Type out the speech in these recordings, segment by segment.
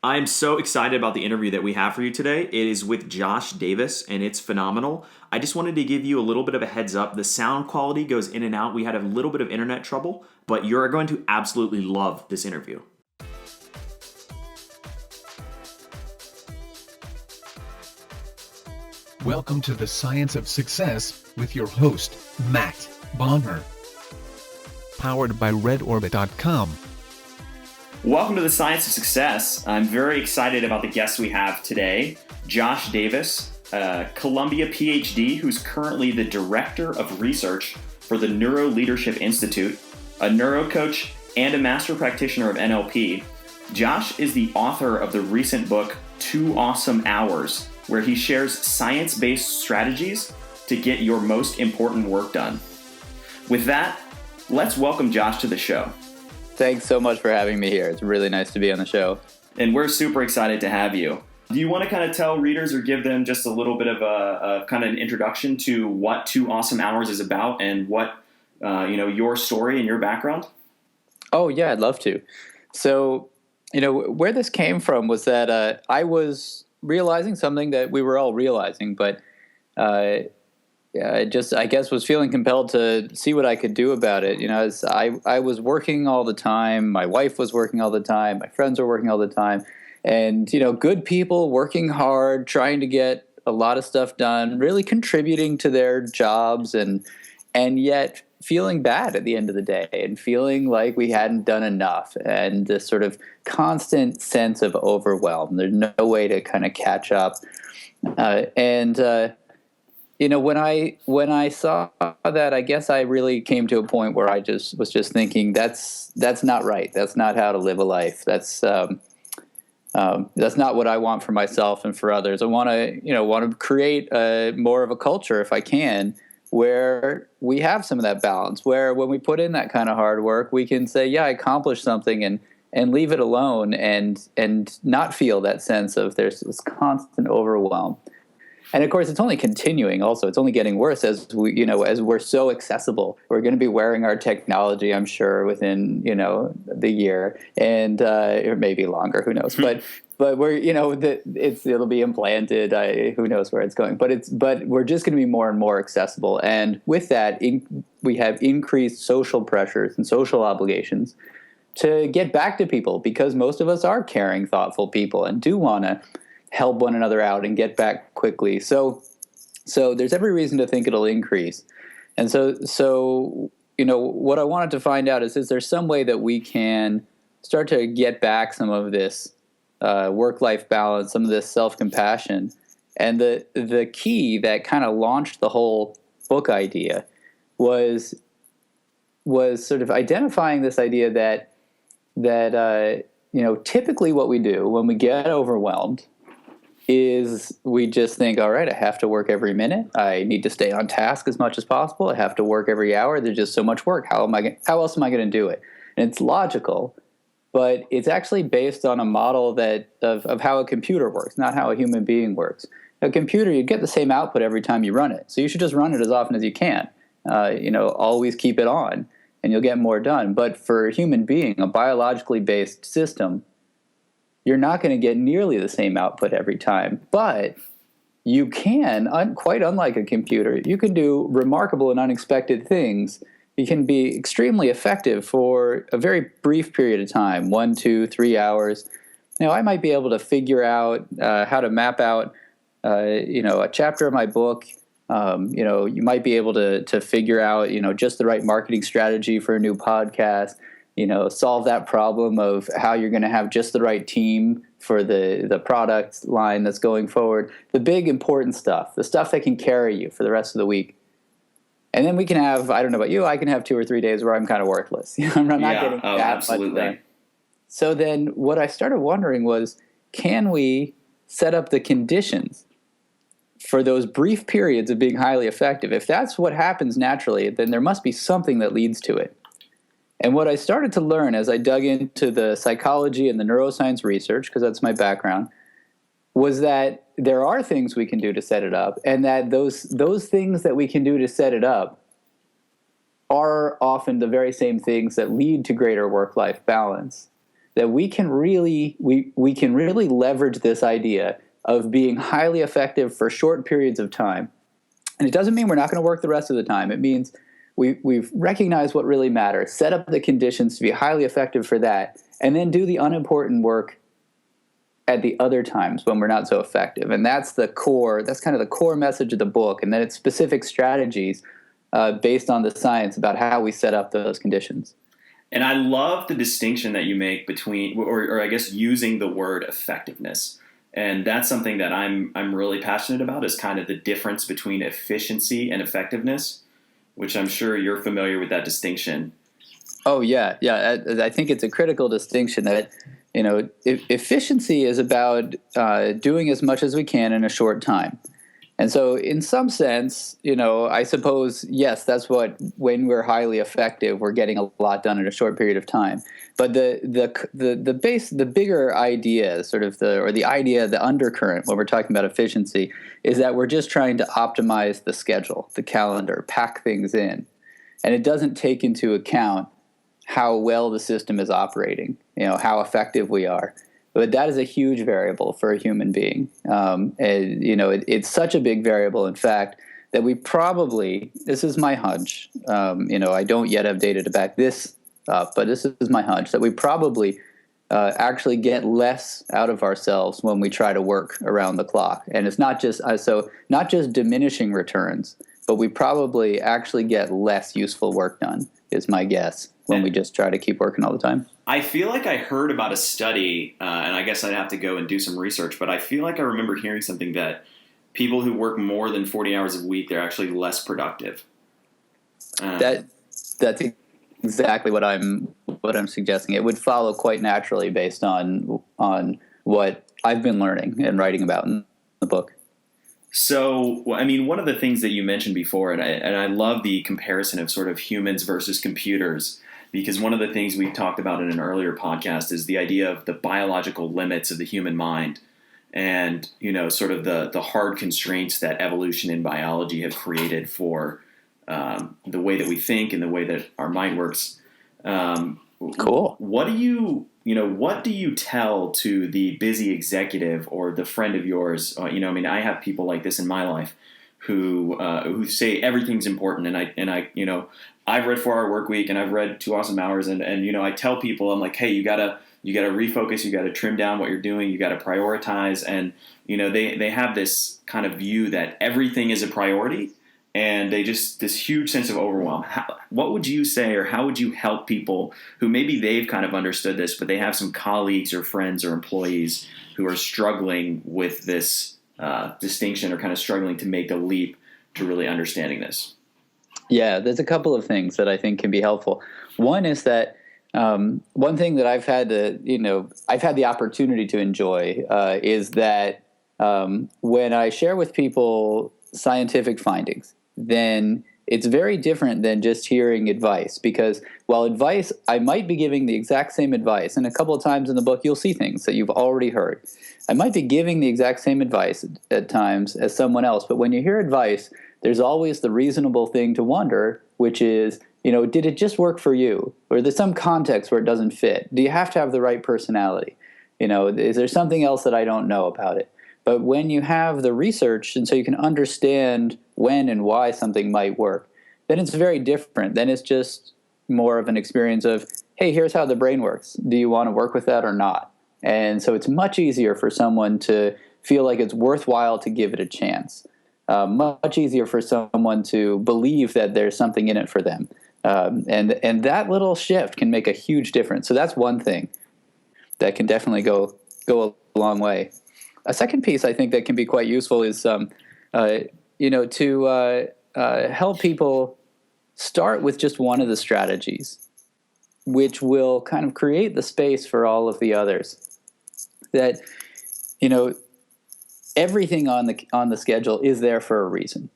I'm so excited about the interview that we have for you today. It is with Josh Davis, and it's phenomenal. I just wanted to give you a little bit of a heads up. The sound quality goes in and out. We had a little bit of internet trouble, but you're going to absolutely love this interview. Welcome to the Science of Success with your host, Matt Bonner. Powered by RedOrbit.com. Welcome to the Science of Success. I'm very excited about the guest we have today, Josh Davis, Columbia Ph.D., who's currently the Director of Research for the NeuroLeadership Institute, a NeuroCoach, and a Master Practitioner of NLP. Josh is the author of the recent book, 2 Awesome Hours, where he shares science-based strategies to get your most important work done. With that, let's welcome Josh to the show. Thanks so much for having me here. It's really nice to be on the show. And we're super excited to have you. Do you want to kind of tell readers or give them just a little bit of a kind of an introduction to what 2 Awesome Hours is about and what, your story and your background? Oh, yeah, I'd love to. So, where this came from was that I was realizing something that we were all realizing, but I guess was feeling compelled to see what I could do about it. As I was working all the time, my wife was working all the time, my friends were working all the time, and good people working hard, trying to get a lot of stuff done, really contributing to their jobs, and yet feeling bad at the end of the day and feeling like we hadn't done enough, and this sort of constant sense of overwhelm. There's no way to kind of catch up, when I saw that, I guess I really came to a point where I was just thinking that's not right. That's not how to live a life. That's not what I want for myself and for others. I want to create more of a culture, if I can, where we have some of that balance, where when we put in that kind of hard work, we can say, yeah, I accomplished something, and leave it alone and not feel that sense of there's this constant overwhelm. And of course, it's only continuing. Also, it's only getting worse as we're so accessible. We're going to be wearing our technology, I'm sure, within the year, and or maybe longer. Who knows? But we're it'll be implanted. Who knows where it's going? But we're just going to be more and more accessible. And with that, we have increased social pressures and social obligations to get back to people, because most of us are caring, thoughtful people and do want to help one another out and get back quickly. So there's every reason to think it'll increase. And so what I wanted to find out is there some way that we can start to get back some of this work-life balance, some of this self-compassion? And the key that kind of launched the whole book idea was sort of identifying this idea that typically what we do when we get overwhelmed is we just think, all right, I have to work every minute. I need to stay on task as much as possible. I have to work every hour. There's just so much work. How else am I going to do it? And it's logical, but it's actually based on a model of how a computer works, not how a human being works. A computer, you get the same output every time you run it. So you should just run it as often as you can. Always keep it on, and you'll get more done. But for a human being, a biologically based system, you're not going to get nearly the same output every time. But you can, quite unlike a computer, you can do remarkable and unexpected things. You can be extremely effective for a very brief period of time, 1, 2, 3 hours. Now, I might be able to figure out how to map out, a chapter of my book. You might be able to figure out, just the right marketing strategy for a new podcast. Solve that problem of how you're going to have just the right team for the product line that's going forward. The big important stuff, the stuff that can carry you for the rest of the week. And then we can have, I don't know about you, I can have 2 or 3 days where I'm kind of worthless. I'm not getting that much done. So then what I started wondering was, can we set up the conditions for those brief periods of being highly effective? If that's what happens naturally, then there must be something that leads to it. And what I started to learn as I dug into the psychology and the neuroscience research, because that's my background, was that there are things we can do to set it up, and that those things that we can do to set it up are often the very same things that lead to greater work-life balance. that we can really leverage this idea of being highly effective for short periods of time. And it doesn't mean we're not going to work the rest of the time. It means we've recognized what really matters, set up the conditions to be highly effective for that, and then do the unimportant work at the other times when we're not so effective. And that's kind of the core message of the book. And then it's specific strategies based on the science about how we set up those conditions. And I love the distinction that you make between, or I guess using the word effectiveness. And that's something that I'm really passionate about, is kind of the difference between efficiency and effectiveness, which I'm sure you're familiar with that distinction. Oh, yeah. Yeah. I think it's a critical distinction that, efficiency is about doing as much as we can in a short time. And so in some sense, I suppose, yes, that's when we're highly effective, we're getting a lot done in a short period of time. But the bigger idea, the undercurrent when we're talking about efficiency, is that we're just trying to optimize the schedule, the calendar, pack things in. And it doesn't take into account how well the system is operating, how effective we are. But that is a huge variable for a human being. It's such a big variable, in fact, that we probably, this is my hunch, I don't yet have data to back this up, but this is my hunch, that we probably actually get less out of ourselves when we try to work around the clock. And it's not just diminishing returns, but we probably actually get less useful work done, is my guess, when we just try to keep working all the time. I feel like I heard about a study, and I guess I'd have to go and do some research, but I feel like I remember hearing something that people who work more than 40 hours a week, they're actually less productive. That's exactly what I'm suggesting. It would follow quite naturally based on what I've been learning and writing about in the book. So, one of the things that you mentioned before, and I love the comparison of sort of humans versus computers, because one of the things we've talked about in an earlier podcast is the idea of the biological limits of the human mind, and sort of the hard constraints that evolution and biology have created for the way that we think and the way that our mind works. Cool. What do you tell to the busy executive or the friend of yours? I have people like this in my life who say everything's important, and I've read 4 Hour Work Week and I've read 2 Awesome Hours, and I tell people, I'm like, hey, you gotta refocus, you gotta trim down what you're doing, you gotta prioritize, and they have this kind of view that everything is a priority. And this huge sense of overwhelm. What would you say, or how would you help people who maybe they've kind of understood this, but they have some colleagues or friends or employees who are struggling with this distinction, or kind of struggling to make the leap to really understanding this? Yeah, there's a couple of things that I think can be helpful. One is that one thing that I've had the opportunity to enjoy is that when I share with people scientific findings, then it's very different than just hearing advice, because while advice, I might be giving the exact same advice, and a couple of times in the book you'll see things that you've already heard. I might be giving the exact same advice at times as someone else, but when you hear advice, there's always the reasonable thing to wonder, which is, did it just work for you? Or there's some context where it doesn't fit? Do you have to have the right personality? Is there something else that I don't know about it? But when you have the research, and so you can understand when and why something might work, then it's very different. Then it's just more of an experience of, hey, here's how the brain works. Do you want to work with that or not? And so it's much easier for someone to feel like it's worthwhile to give it a chance. Much easier for someone to believe that there's something in it for them. And that little shift can make a huge difference. So that's one thing that can definitely go a long way. A second piece I think that can be quite useful is, to help people start with just one of the strategies, which will kind of create the space for all of the others. That, everything on the schedule is there for a reason.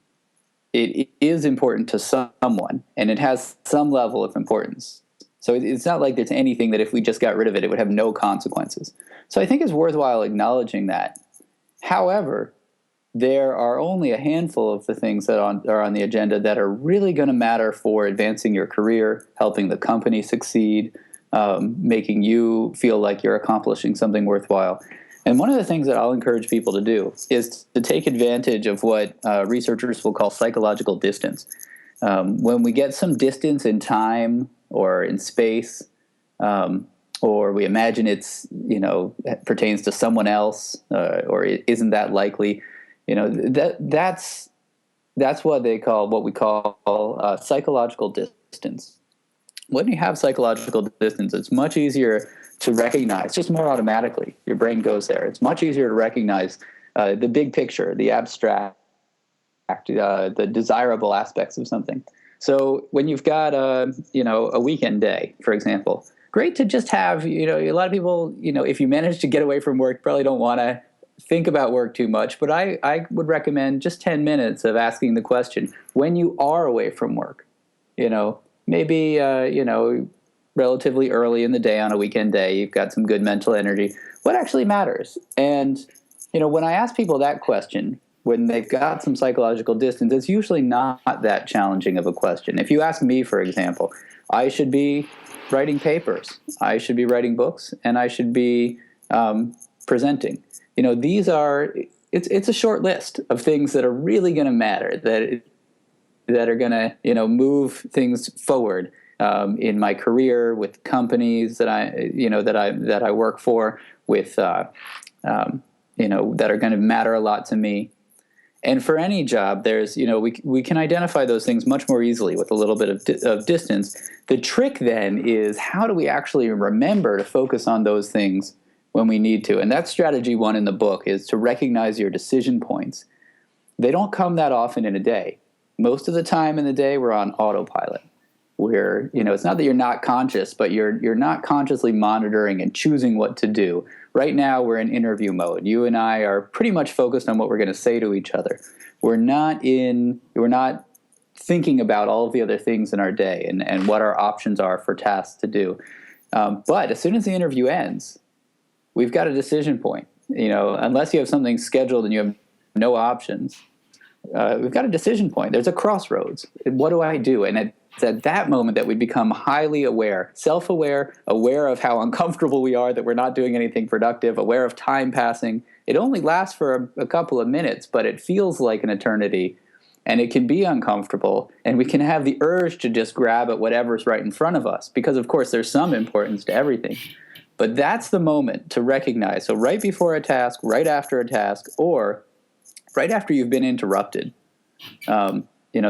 It is important to someone, and it has some level of importance. So it's not like there's anything that if we just got rid of it, it would have no consequences. So I think it's worthwhile acknowledging that. However, there are only a handful of the things that are on the agenda that are really going to matter for advancing your career, helping the company succeed, making you feel like you're accomplishing something worthwhile. And one of the things that I'll encourage people to do is to take advantage of what researchers will call psychological distance. When we get some distance in time or in space, or we imagine pertains to someone else, or it isn't that likely, that's what we call psychological distance. When you have psychological distance, it's much easier to recognize, just more automatically. Your brain goes there. It's much easier to recognize the big picture, the abstract, the desirable aspects of something. So when you've got a weekend day, for example, great to just have, a lot of people, if you manage to get away from work, probably don't want to think about work too much, but I would recommend just 10 minutes of asking the question, when you are away from work, maybe, relatively early in the day on a weekend day, you've got some good mental energy. What actually matters? And, when I ask people that question, when they've got some psychological distance, it's usually not that challenging of a question. If you ask me, for example, I should be writing papers, I should be writing books, and I should be presenting. It's a short list of things that are really going to matter, that are going to, move things forward in my career, with companies that I work for, with that are going to matter a lot to me. And for any job, there's, we can identify those things much more easily with a little bit of distance. The trick then is, how do we actually remember to focus on those things when we need to? And that's strategy 1 in the book, is to recognize your decision points. They don't come that often in a day. Most of the time in the day, we're on autopilot, where, it's not that you're not conscious, but you're not consciously monitoring and choosing what to do. Right now, we're in interview mode. You and I are pretty much focused on what we're going to say to each other. We're not thinking about all of the other things in our day and what our options are for tasks to do. But as soon as the interview ends, we've got a decision point. Unless you have something scheduled and you have no options, we've got a decision point. There's a crossroads. What do I do? And it's at that moment that we become highly aware, self-aware, aware of how uncomfortable we are that we're not doing anything productive, aware of time passing. It only lasts for a couple of minutes, but it feels like an eternity, and it can be uncomfortable, and we can have the urge to just grab at whatever's right in front of us, because, of course, there's some importance to everything. But that's the moment to recognize. So right before a task, right after a task, or right after you've been interrupted.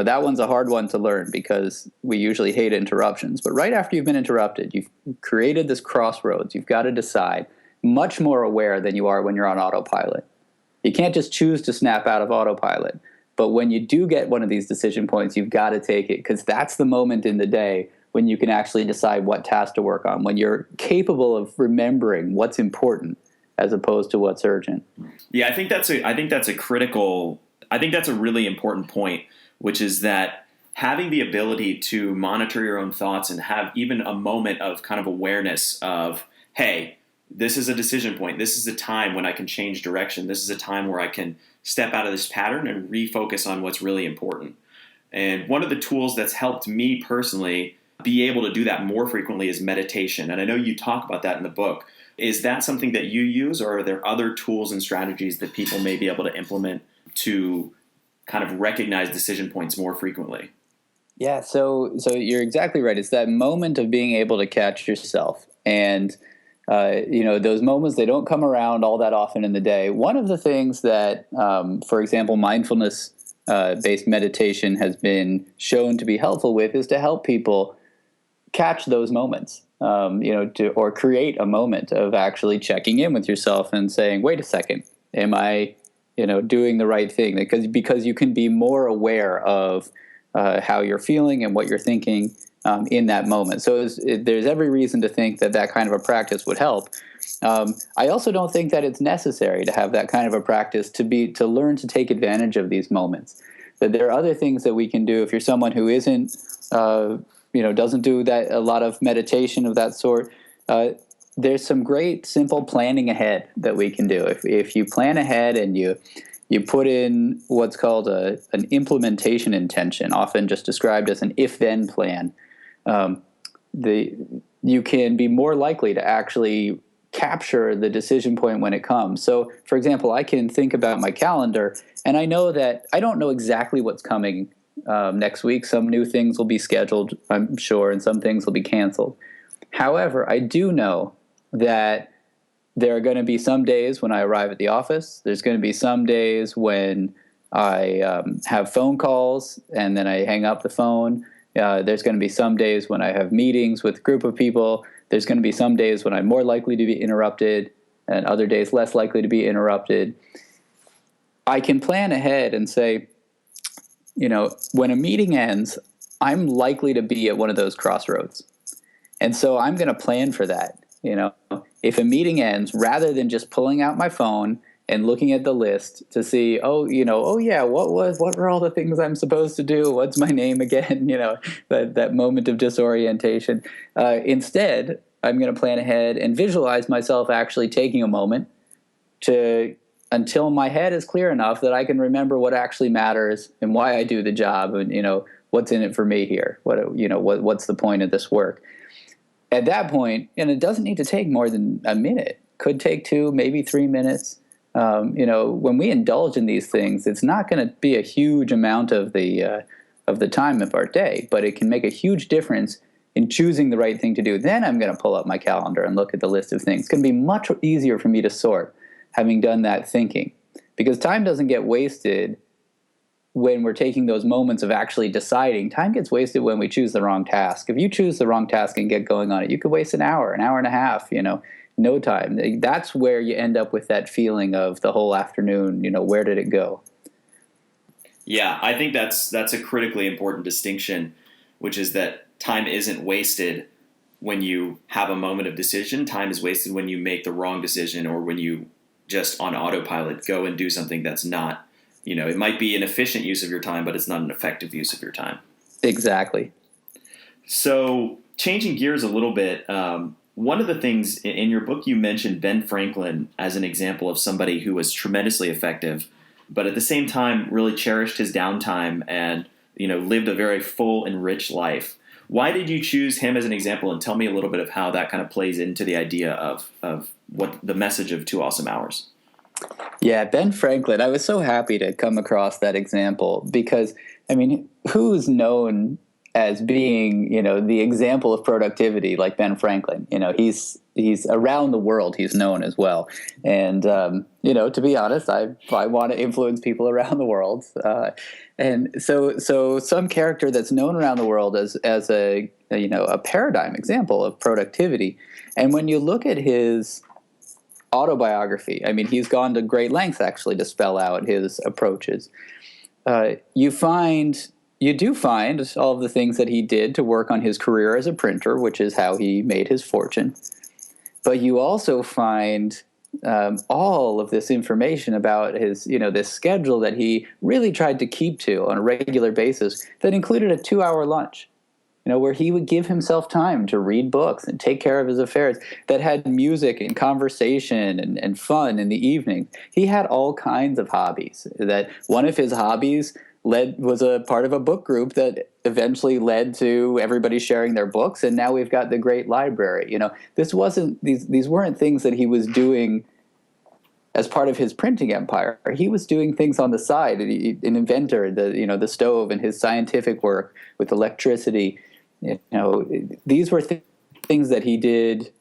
That one's a hard one to learn, because we usually hate interruptions. But right after you've been interrupted, you've created this crossroads. You've got to decide, much more aware than you are when you're on autopilot. You can't just choose to snap out of autopilot. But when you do get one of these decision points, you've got to take it, because that's the moment in the day when you can actually decide what task to work on, when you're capable of remembering what's important as opposed to what's urgent. Yeah, I think that's a really important point, which is that having the ability to monitor your own thoughts and have even a moment of kind of awareness of, hey, this is a decision point. This is a time when I can change direction. This is a time where I can step out of this pattern and refocus on what's really important. And one of the tools that's helped me personally be able to do that more frequently is meditation. And I know you talk about that in the book. Is that something that you use, or are there other tools and strategies that people may be able to implement to kind of recognize decision points more frequently? Yeah, so you're exactly right. It's that moment of being able to catch yourself. And, those moments, they don't come around all that often in the day. One of the things that, for example, mindfulness-based meditation has been shown to be helpful with is to help people catch those moments, or create a moment of actually checking in with yourself and saying, wait a second, am I doing the right thing? Because you can be more aware of how you're feeling and what you're thinking in that moment. So there's every reason to think that kind of a practice would help. I also don't think that it's necessary to have that kind of a practice to learn to take advantage of these moments. That there are other things that we can do. If you're someone who isn't, doesn't do that, a lot of meditation of that sort, there's some great simple planning ahead that we can do. If you plan ahead and you put in what's called an implementation intention, often just described as an if-then plan. you can be more likely to actually capture the decision point when it comes. So, for example, I can think about my calendar, and I know that I don't know exactly what's coming next week. Some new things will be scheduled, I'm sure, and some things will be canceled. However, I do know that there are going to be some days when I arrive at the office. There's going to be some days when I have phone calls and then I hang up the phone. There's going to be some days when I have meetings with a group of people. There's going to be some days when I'm more likely to be interrupted and other days less likely to be interrupted. I can plan ahead and say, when a meeting ends, I'm likely to be at one of those crossroads. And so I'm going to plan for that. If a meeting ends, rather than just pulling out my phone and looking at the list to see, what were all the things I'm supposed to do? What's my name again? That moment of disorientation. Instead, I'm going to plan ahead and visualize myself actually taking a moment until my head is clear enough that I can remember what actually matters and why I do the job, and what's in it for me here. What's the point of this work? At that point, and it doesn't need to take more than a minute. Could take 2, maybe 3 minutes. When we indulge in these things, it's not going to be a huge amount of the time of our day, but it can make a huge difference in choosing the right thing to do. Then I'm going to pull up my calendar and look at the list of things. It's going to be much easier for me to sort, having done that thinking, because time doesn't get wasted when we're taking those moments of actually deciding. Time gets wasted when we choose the wrong task. If you choose the wrong task and get going on it, you could waste an hour and a half, no time. That's where you end up with that feeling of the whole afternoon, where did it go? Yeah, I think that's a critically important distinction, which is that time isn't wasted when you have a moment of decision. Time is wasted when you make the wrong decision, or when you just on autopilot go and do something that's not, it might be an efficient use of your time, but it's not an effective use of your time. Exactly. So changing gears a little bit, one of the things in your book, you mentioned Ben Franklin as an example of somebody who was tremendously effective, but at the same time really cherished his downtime and, lived a very full and rich life. Why did you choose him as an example? And tell me a little bit of how that kind of plays into the idea of what the message of 2 Awesome Hours. Yeah, Ben Franklin. I was so happy to come across that example because, who's known as being, the example of productivity like Ben Franklin? He's around the world. He's known as well. And, to be honest, I want to influence people around the world. And so some character that's known around the world as a paradigm example of productivity. And when you look at his autobiography, he's gone to great lengths actually to spell out his approaches. You do find all of the things that he did to work on his career as a printer, which is how he made his fortune. But you also find all of this information about his, this schedule that he really tried to keep to on a regular basis that included a 2-hour lunch, where he would give himself time to read books and take care of his affairs, that had music and conversation and fun in the evening. He had all kinds of hobbies. That one of his hobbies was a part of a book group that eventually led to everybody sharing their books, and now we've got the great library. This wasn't these weren't things that he was doing as part of his printing empire. He was doing things on the side. An inventor, the stove, and his scientific work with electricity. These were things that he did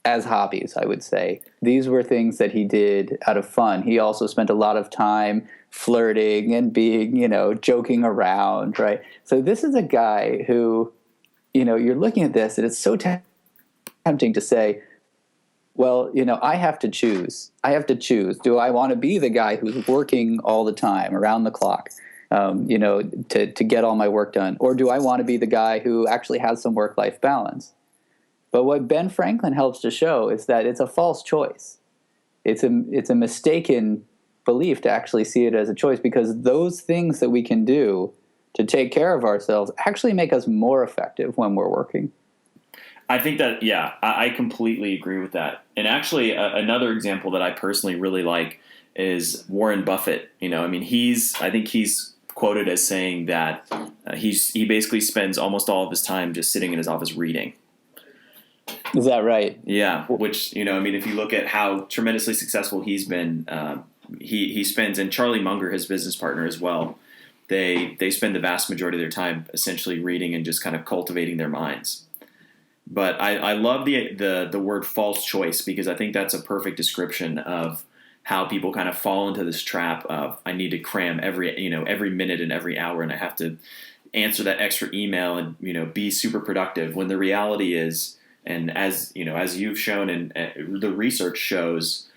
as hobbies, I would say. These were things that he did out of fun. He also spent a lot of time flirting and being, joking around, right? So this is a guy who, you're looking at this and it's so tempting to say, well, I have to choose. Do I want to be the guy who's working all the time, around the clock, to get all my work done? Or do I want to be the guy who actually has some work-life balance? But what Ben Franklin helps to show is that it's a false choice. It's a mistaken belief to actually see it as a choice, because those things that we can do to take care of ourselves actually make us more effective when we're working. I think that, yeah, I completely agree with that. And actually, another example that I personally really like is Warren Buffett. I think he's quoted as saying that he basically spends almost all of his time just sitting in his office reading. Is that right? Yeah, which, I mean, if you look at how tremendously successful he's been, he spends, and Charlie Munger, his business partner as well, they spend the vast majority of their time essentially reading and just kind of cultivating their minds. But I love the word false choice, because I think that's a perfect description of how people kind of fall into this trap of, I need to cram every minute and every hour, and I have to answer that extra email and, be super productive, when the reality is, and as you've shown and the research shows,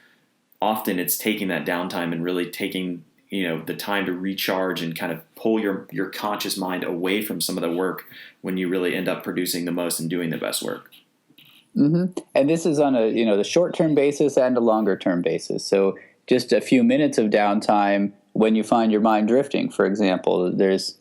often it's taking that downtime and really taking, the time to recharge and kind of pull your conscious mind away from some of the work, when you really end up producing the most and doing the best work. Mm-hmm. And this is on a, the short-term basis and a longer-term basis. So just a few minutes of downtime when you find your mind drifting, for example, there's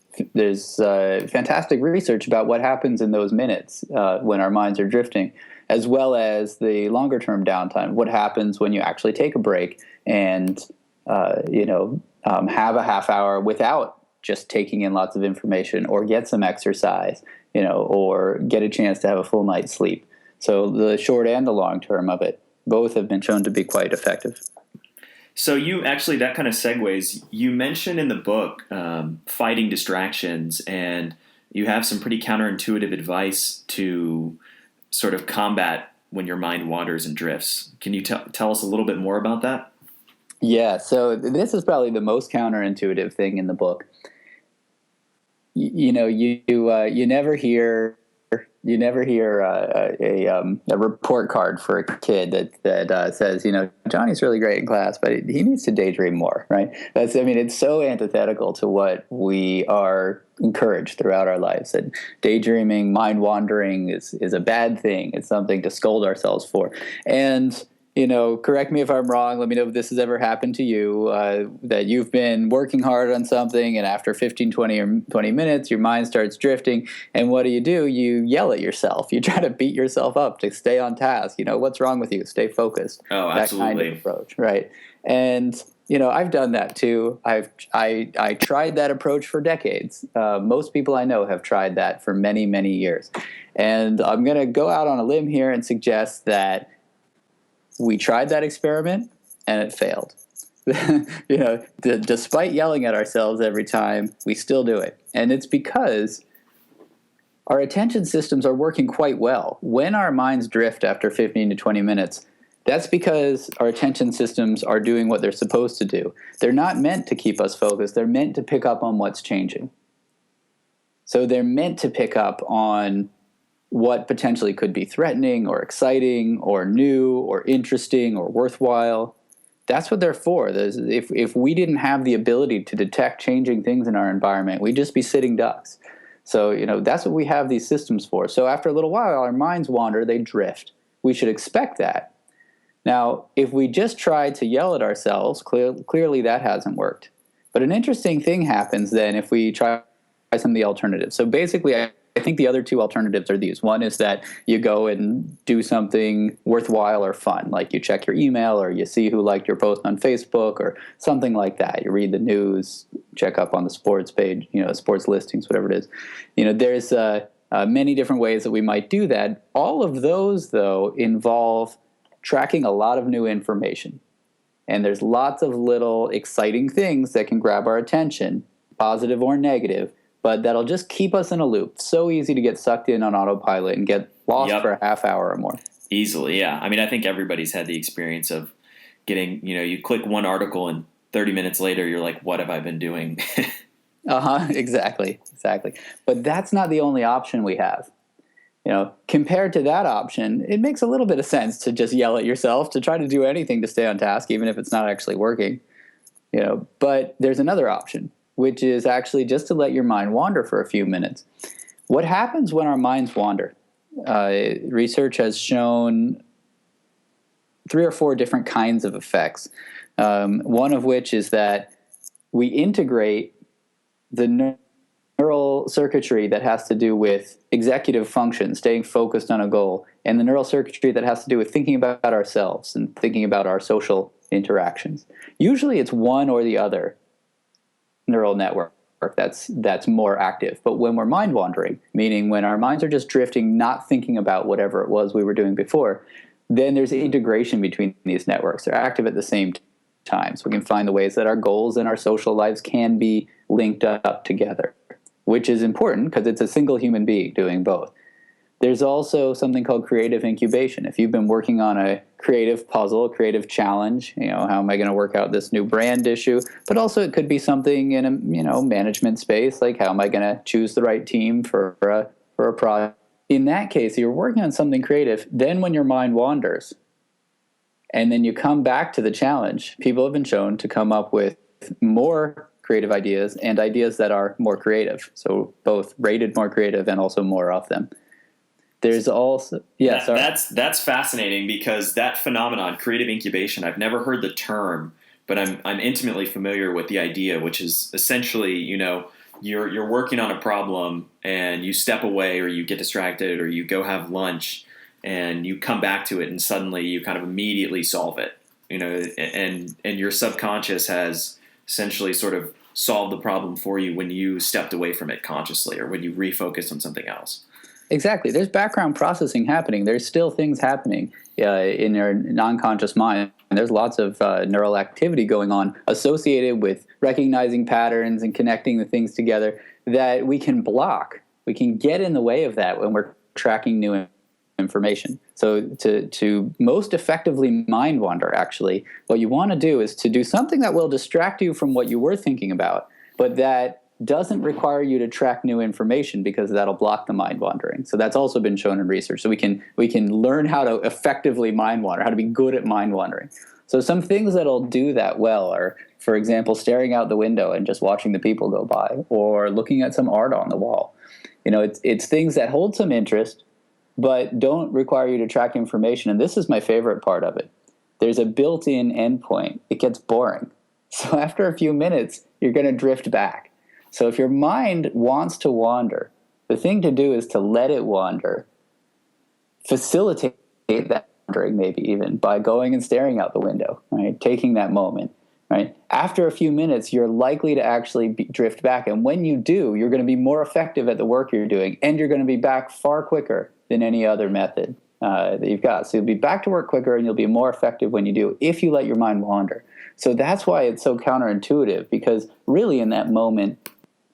fantastic research about what happens in those minutes when our minds are drifting, as well as the longer-term downtime, what happens when you actually take a break and, have a half hour without just taking in lots of information, or get some exercise, or get a chance to have a full night's sleep. So the short and the long term of it, both have been shown to be quite effective. So that kind of segues. You mentioned in the book fighting distractions, and you have some pretty counterintuitive advice to sort of combat when your mind wanders and drifts. Can you tell us a little bit more about that? Yeah, so this is probably the most counterintuitive thing in the book. You never hear a report card for a kid that says, Johnny's really great in class, but he needs to daydream more, right? It's so antithetical to what we are encouraged throughout our lives, that daydreaming, mind wandering is a bad thing. It's something to scold ourselves for. And correct me if I'm wrong. Let me know if this has ever happened to you, that you've been working hard on something, and after 15, 20 minutes, your mind starts drifting. And what do? You yell at yourself. You try to beat yourself up to stay on task. What's wrong with you? Stay focused. Oh, absolutely. That kind of approach, right? And I've done that too. I tried that approach for decades. Most people I know have tried that for many, many years. And I'm going to go out on a limb here and suggest that we tried that experiment and it failed. Despite yelling at ourselves every time, we still do it. And it's because our attention systems are working quite well. When our minds drift after 15 to 20 minutes, that's because our attention systems are doing what they're supposed to do. They're not meant to keep us focused. They're meant to pick up on what's changing. So they're meant to pick up on what potentially could be threatening or exciting or new or interesting or worthwhile. That's what they're for. If we didn't have the ability to detect changing things in our environment, we'd just be sitting ducks. So, that's what we have these systems for. So after a little while, our minds wander, they drift. We should expect that. Now, if we just try to yell at ourselves, clearly that hasn't worked. But an interesting thing happens then if we try some of the alternatives. So basically, I think the other two alternatives are these. One is that you go and do something worthwhile or fun, like you check your email, or you see who liked your post on Facebook, or something like that. You read the news, check up on the sports page, sports listings, whatever it is. There's many different ways that we might do that. All of those, though, involve tracking a lot of new information. And there's lots of little exciting things that can grab our attention, positive or negative, but that'll just keep us in a loop. So easy to get sucked in on autopilot and get lost for a half hour or more. Easily, yeah. I think everybody's had the experience of getting, you click one article and 30 minutes later you're like, what have I been doing? Exactly. But that's not the only option we have. Compared to that option, it makes a little bit of sense to just yell at yourself, to try to do anything to stay on task, even if it's not actually working. But there's another option, which is actually just to let your mind wander for a few minutes. What happens when our minds wander? Research has shown 3 or 4 different kinds of effects. One of which is that we integrate the neural circuitry that has to do with executive function, staying focused on a goal, and the neural circuitry that has to do with thinking about ourselves and thinking about our social interactions. Usually it's one or the other neural network. that's more active. But when we're mind wandering, meaning when our minds are just drifting, not thinking about whatever it was we were doing before, then there's integration between these networks. They're active at the same time. So we can find the ways that our goals and our social lives can be linked up together, which is important because it's a single human being doing both. There's also something called creative incubation. If you've been working on a creative puzzle, a creative challenge, how am I going to work out this new brand issue? But also it could be something in a, management space, like how am I going to choose the right team for a project? In that case, you're working on something creative. Then when your mind wanders and then you come back to the challenge, people have been shown to come up with more creative ideas and ideas that are more creative. So both rated more creative and also more of them. There's also that's fascinating because that phenomenon, creative incubation, I've never heard the term, but I'm intimately familiar with the idea, which is essentially, you're working on a problem and you step away or you get distracted or you go have lunch and you come back to it and suddenly you kind of immediately solve it, and your subconscious has essentially sort of solved the problem for you when you stepped away from it consciously or when you refocused on something else. Exactly. There's background processing happening. There's still things happening in your non-conscious mind. And there's lots of neural activity going on associated with recognizing patterns and connecting the things together that we can block. We can get in the way of that when we're tracking new information. So to most effectively mind wander, actually, what you want to do is to do something that will distract you from what you were thinking about, but that doesn't require you to track new information because that'll block the mind wandering. So that's also been shown in research. So we can learn how to effectively mind wander, how to be good at mind wandering. So some things that'll do that well are, for example, staring out the window and just watching the people go by, or looking at some art on the wall. It's things that hold some interest, but don't require you to track information. And this is my favorite part of it. There's a built-in endpoint. It gets boring. So after a few minutes, you're going to drift back. So if your mind wants to wander, the thing to do is to let it wander, facilitate that wandering maybe even by going and staring out the window, right? Taking that moment, right? After a few minutes, you're likely to actually drift back. And when you do, you're going to be more effective at the work you're doing, and you're going to be back far quicker than any other method that you've got. So you'll be back to work quicker, and you'll be more effective when you do, if you let your mind wander. So that's why it's so counterintuitive, because really in that moment,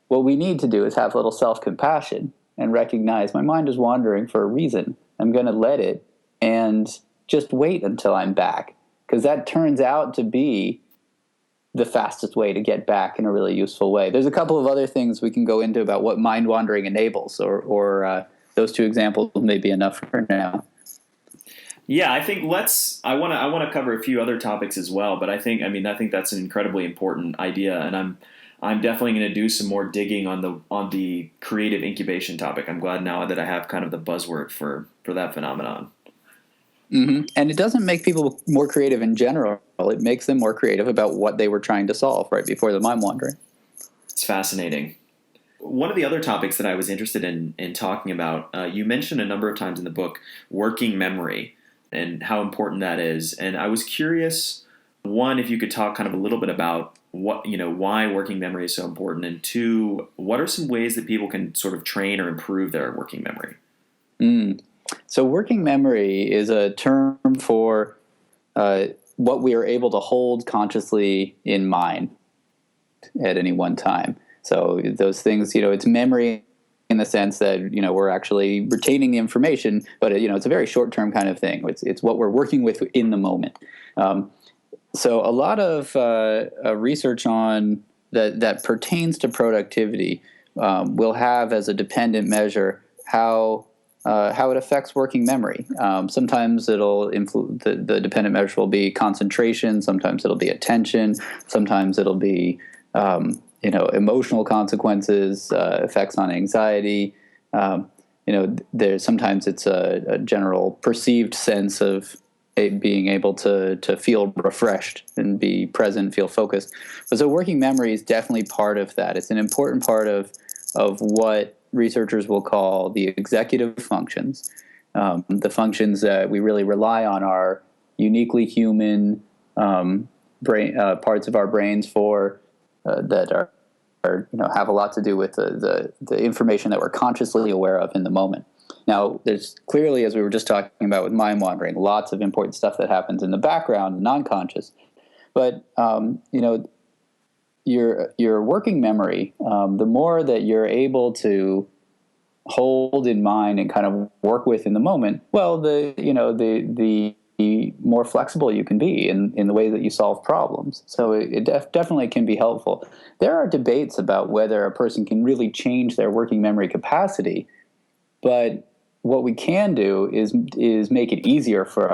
what we need to do is have a little self-compassion and recognize my mind is wandering for a reason. I'm going to let it and just wait until I'm back, because that turns out to be the fastest way to get back in a really useful way. There's a couple of other things we can go into about what mind wandering enables, or those two examples may be enough for now. Yeah, I think I want to cover a few other topics as well, but I think that's an incredibly important idea, and I'm definitely going to do some more digging on the creative incubation topic. I'm glad now that I have kind of the buzzword for that phenomenon. Mm-hmm. And it doesn't make people more creative in general. It makes them more creative about what they were trying to solve right before the mind wandering. It's fascinating. One of the other topics that I was interested in talking about, you mentioned a number of times in the book, working memory and how important that is. And I was curious, one, if you could talk kind of a little bit about why working memory is so important, and two, what are some ways that people can sort of train or improve their working memory? So working memory is a term for what we are able to hold consciously in mind at any one time. So those things, it's memory in the sense that, we're actually retaining the information, but it's a very short-term kind of thing. It's what we're working with in the moment. So a lot of research on that pertains to productivity will have as a dependent measure how it affects working memory. Sometimes it'll the dependent measure will be concentration. Sometimes it'll be attention. Sometimes it'll be emotional consequences, effects on anxiety. Sometimes it's a general perceived sense of being able to feel refreshed and be present, feel focused. But so working memory is definitely part of that. It's an important part of what researchers will call the executive functions. The functions that we really rely on are uniquely human brain parts of our brains for that are have a lot to do with the information that we're consciously aware of in the moment. Now, there's clearly, as we were just talking about with mind wandering, lots of important stuff that happens in the background, non-conscious. But your working memory, the more that you're able to hold in mind and kind of work with in the moment, well, the more flexible you can be in the way that you solve problems. So it definitely can be helpful. There are debates about whether a person can really change their working memory capacity, but what we can do is make it easier for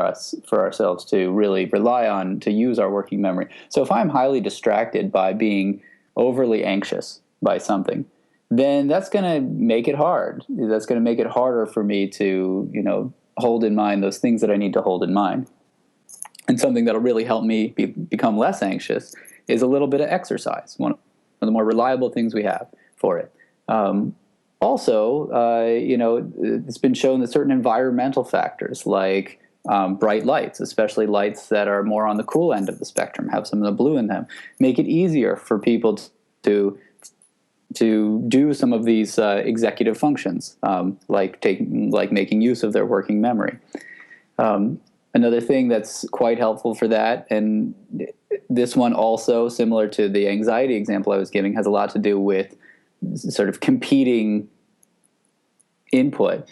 ourselves to really rely on, to use our working memory. So if I'm highly distracted by being overly anxious by something, then that's going to make it hard. That's going to make it harder for me to, hold in mind those things that I need to hold in mind. And something that'll really help me become less anxious is a little bit of exercise, one of the more reliable things we have for it. Also, it's been shown that certain environmental factors like bright lights, especially lights that are more on the cool end of the spectrum, have some of the blue in them, make it easier for people to do some of these executive functions, like making use of their working memory. Another thing that's quite helpful for that, and this one also, similar to the anxiety example I was giving, has a lot to do with sort of competing input,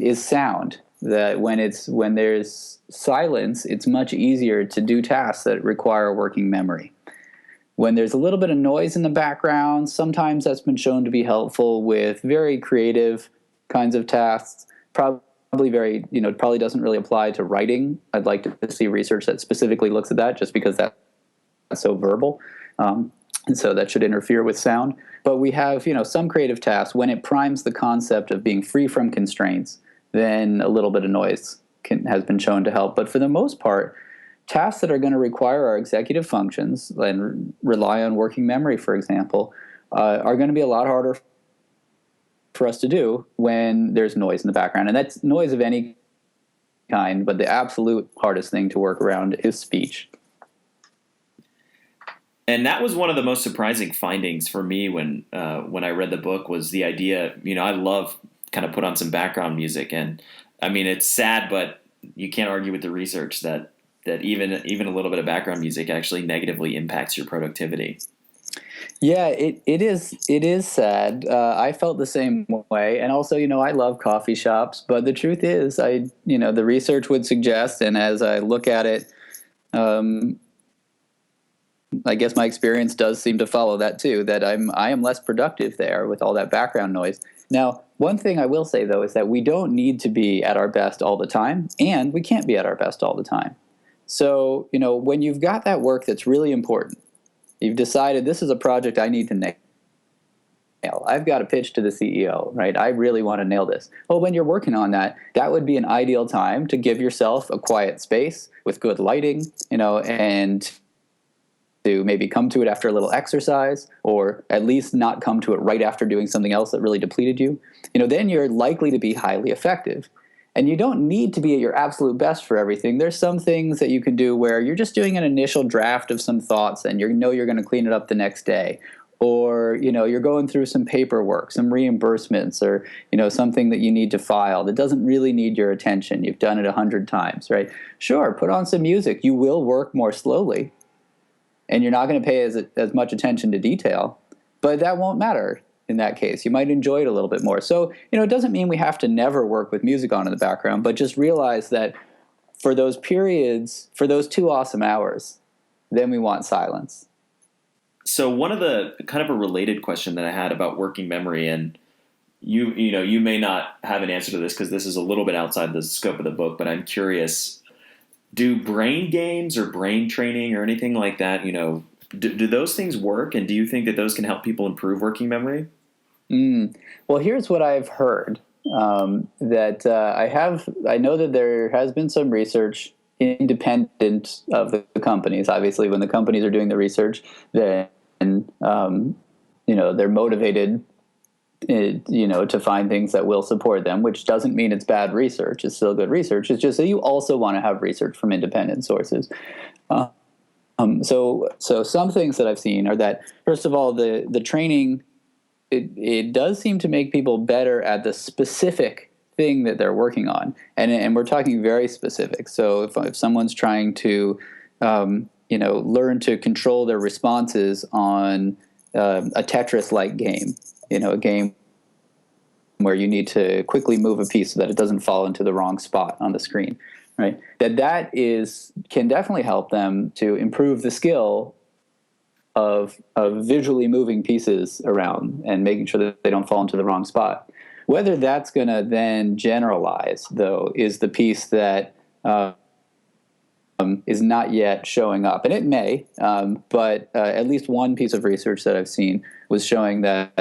is sound. That when there's silence, it's much easier to do tasks that require working memory. When there's a little bit of noise in the background, sometimes that's been shown to be helpful with very creative kinds of tasks. Probably doesn't really apply to writing. I'd like to see research that specifically looks at that, just because that's so verbal. And so that should interfere with sound. But we have, some creative tasks, when it primes the concept of being free from constraints, then a little bit of noise has been shown to help. But for the most part, tasks that are going to require our executive functions and rely on working memory, for example, are going to be a lot harder for us to do when there's noise in the background. And that's noise of any kind, but the absolute hardest thing to work around is speech. And that was one of the most surprising findings for me when I read the book, was the idea, I love kind of put on some background music. And I mean, it's sad, but you can't argue with the research that even a little bit of background music actually negatively impacts your productivity. Yeah, it is sad. I felt the same way. And also, I love coffee shops, but the truth is the research would suggest, and as I look at it, I guess my experience does seem to follow that too, that I am less productive there with all that background noise. Now, one thing I will say, though, is that we don't need to be at our best all the time, and we can't be at our best all the time. So, when you've got that work that's really important, you've decided this is a project I need to nail. I've got a pitch to the CEO, right? I really want to nail this. Well, when you're working on that, that would be an ideal time to give yourself a quiet space with good lighting, and to maybe come to it after a little exercise, or at least not come to it right after doing something else that really depleted you. Then you're likely to be highly effective. And you don't need to be at your absolute best for everything. There's some things that you can do where you're just doing an initial draft of some thoughts and you're going to clean it up the next day. Or, you're going through some paperwork, some reimbursements, or, something that you need to file that doesn't really need your attention. You've done it 100 times, right? Sure, put on some music. You will work more slowly and you're not going to pay as much attention to detail, but that won't matter. In that case, you might enjoy it a little bit more. So, it doesn't mean we have to never work with music on in the background, but just realize that for those periods, for those 2 awesome hours, then we want silence. So one of the kind of a related question that I had about working memory, and you may not have an answer to this because this is a little bit outside the scope of the book, but I'm curious, do brain games or brain training or anything like that, do those things work? And do you think that those can help people improve working memory? Well, here's what I've heard. I know that there has been some research independent of the companies. Obviously, when the companies are doing the research, then they're motivated, to find things that will support them. Which doesn't mean it's bad research; it's still good research. It's just that you also want to have research from independent sources. So some things that I've seen are that, first of all, the training, it does seem to make people better at the specific thing that they're working on, and we're talking very specific. So if someone's trying to learn to control their responses on a Tetris-like game, a game where you need to quickly move a piece so that it doesn't fall into the wrong spot on the screen, right? That can definitely help them to improve the skill of visually moving pieces around and making sure that they don't fall into the wrong spot. Whether that's going to then generalize, though, is the piece that is not yet showing up, and it may. But at least one piece of research that I've seen was showing that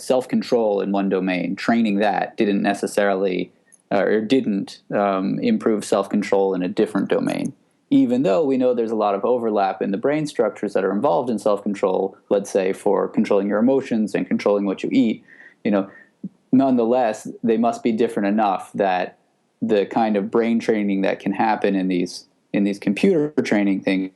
self-control in one domain, training that didn't necessarily or didn't improve self-control in a different domain. Even though we know there's a lot of overlap in the brain structures that are involved in self-control, let's say for controlling your emotions and controlling what you eat, nonetheless, they must be different enough that the kind of brain training that can happen in these computer training things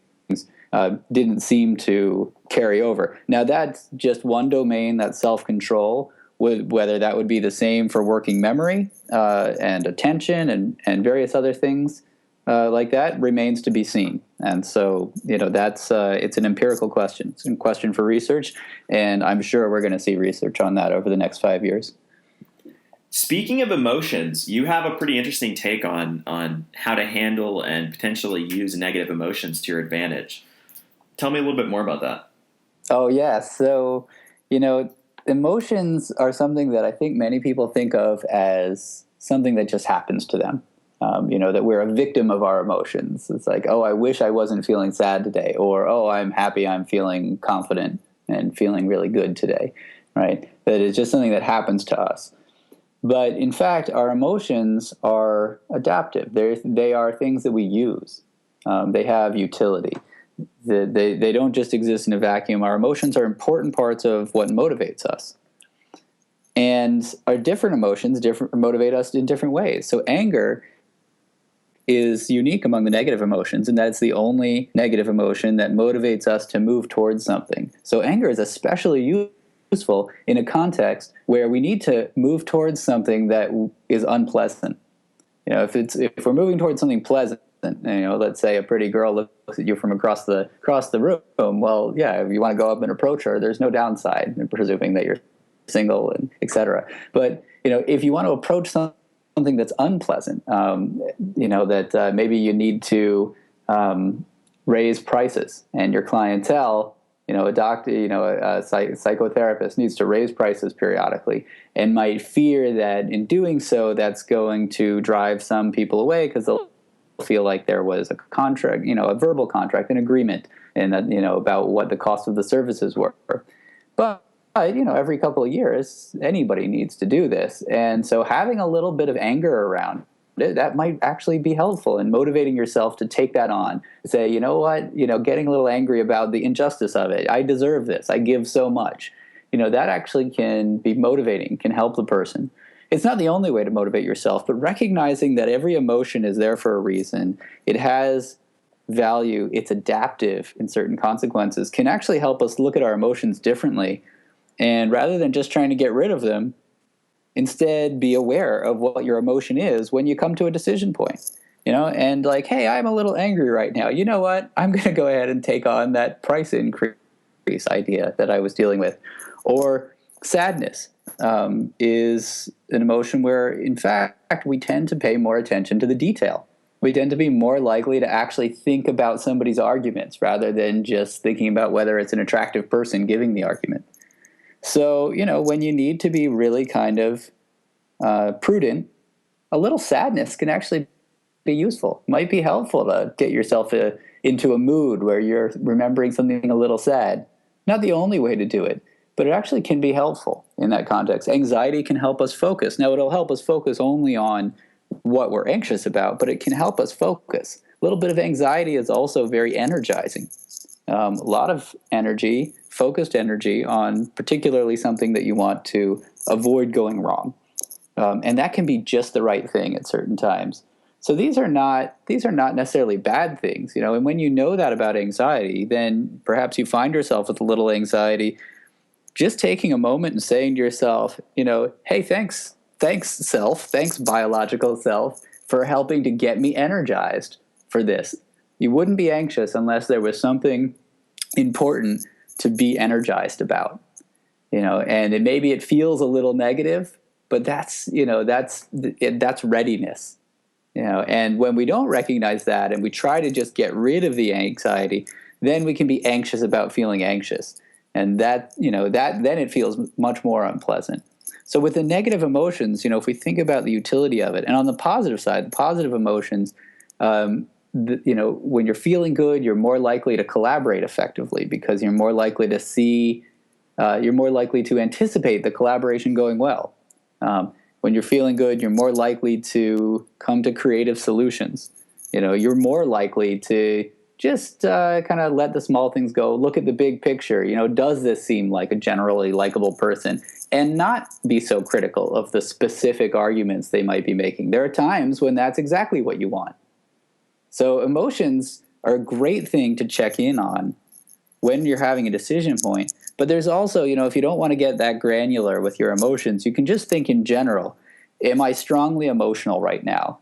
didn't seem to carry over. Now, that's just one domain, that's self-control. Whether that would be the same for working memory and attention and various other things like that remains to be seen. And so, that's it's an empirical question. It's a question for research, and I'm sure we're going to see research on that over the next 5 years. Speaking of emotions, you have a pretty interesting take on how to handle and potentially use negative emotions to your advantage. Tell me a little bit more about that. Oh, yeah. So, emotions are something that I think many people think of as something that just happens to them. That we're a victim of our emotions. It's like, oh, I wish I wasn't feeling sad today, or, oh, I'm happy I'm feeling confident and feeling really good today, right? That is just something that happens to us. But in fact, our emotions are adaptive. They are things that we use. They have utility. They don't just exist in a vacuum. Our emotions are important parts of what motivates us. And our different emotions motivate us in different ways. So anger is unique among the negative emotions, and that's the only negative emotion that motivates us to move towards something. So anger is especially useful in a context where we need to move towards something that is unpleasant. If we're moving towards something pleasant, let's say a pretty girl looks at you from across the room. Well, yeah, if you want to go up and approach her, there's no downside, presuming that you're single and etc. But if you want to approach something that's unpleasant, that maybe you need to raise prices, and your clientele, a doctor, a psychotherapist needs to raise prices periodically, and might fear that in doing so, that's going to drive some people away because they'll feel like there was a contract, a verbal contract, an agreement, and that, about what the cost of the services were. But every couple of years, anybody needs to do this. And so having a little bit of anger around it, that might actually be helpful in motivating yourself to take that on. Say, you know what, getting a little angry about the injustice of it. I deserve this. I give so much. That actually can be motivating, can help the person. It's not the only way to motivate yourself, but recognizing that every emotion is there for a reason. It has value. It's adaptive in certain consequences, can actually help us look at our emotions differently. And rather than just trying to get rid of them, instead be aware of what your emotion is when you come to a decision point, and like, hey, I'm a little angry right now. You know what? I'm going to go ahead and take on that price increase idea that I was dealing with. Or sadness is an emotion where, in fact, we tend to pay more attention to the detail. We tend to be more likely to actually think about somebody's arguments rather than just thinking about whether it's an attractive person giving the argument. So, when you need to be really kind of prudent, a little sadness can actually be useful. It might be helpful to get yourself into a mood where you're remembering something a little sad. Not the only way to do it, but it actually can be helpful in that context. Anxiety can help us focus. Now, it'll help us focus only on what we're anxious about, but it can help us focus. A little bit of anxiety is also very energizing. A lot of energy, focused energy on particularly something that you want to avoid going wrong. And that can be just the right thing at certain times. So these are not necessarily bad things, and when you know that about anxiety, then perhaps you find yourself with a little anxiety. Just taking a moment and saying to yourself, hey, thanks self, thanks biological self, for helping to get me energized for this. You wouldn't be anxious unless there was something important to be energized about, and maybe it feels a little negative, but that's readiness, and when we don't recognize that and we try to just get rid of the anxiety, then we can be anxious about feeling anxious. And that then it feels much more unpleasant. So with the negative emotions, if we think about the utility of it, and on the positive side, the positive emotions, when you're feeling good, you're more likely to collaborate effectively because you're more likely to anticipate the collaboration going well. When you're feeling good, you're more likely to come to creative solutions. You're more likely to just kind of let the small things go, look at the big picture. Does this seem like a generally likable person? And not be so critical of the specific arguments they might be making. There are times when that's exactly what you want. So emotions are a great thing to check in on when you're having a decision point. But there's also, if you don't want to get that granular with your emotions, you can just think in general. Am I strongly emotional right now?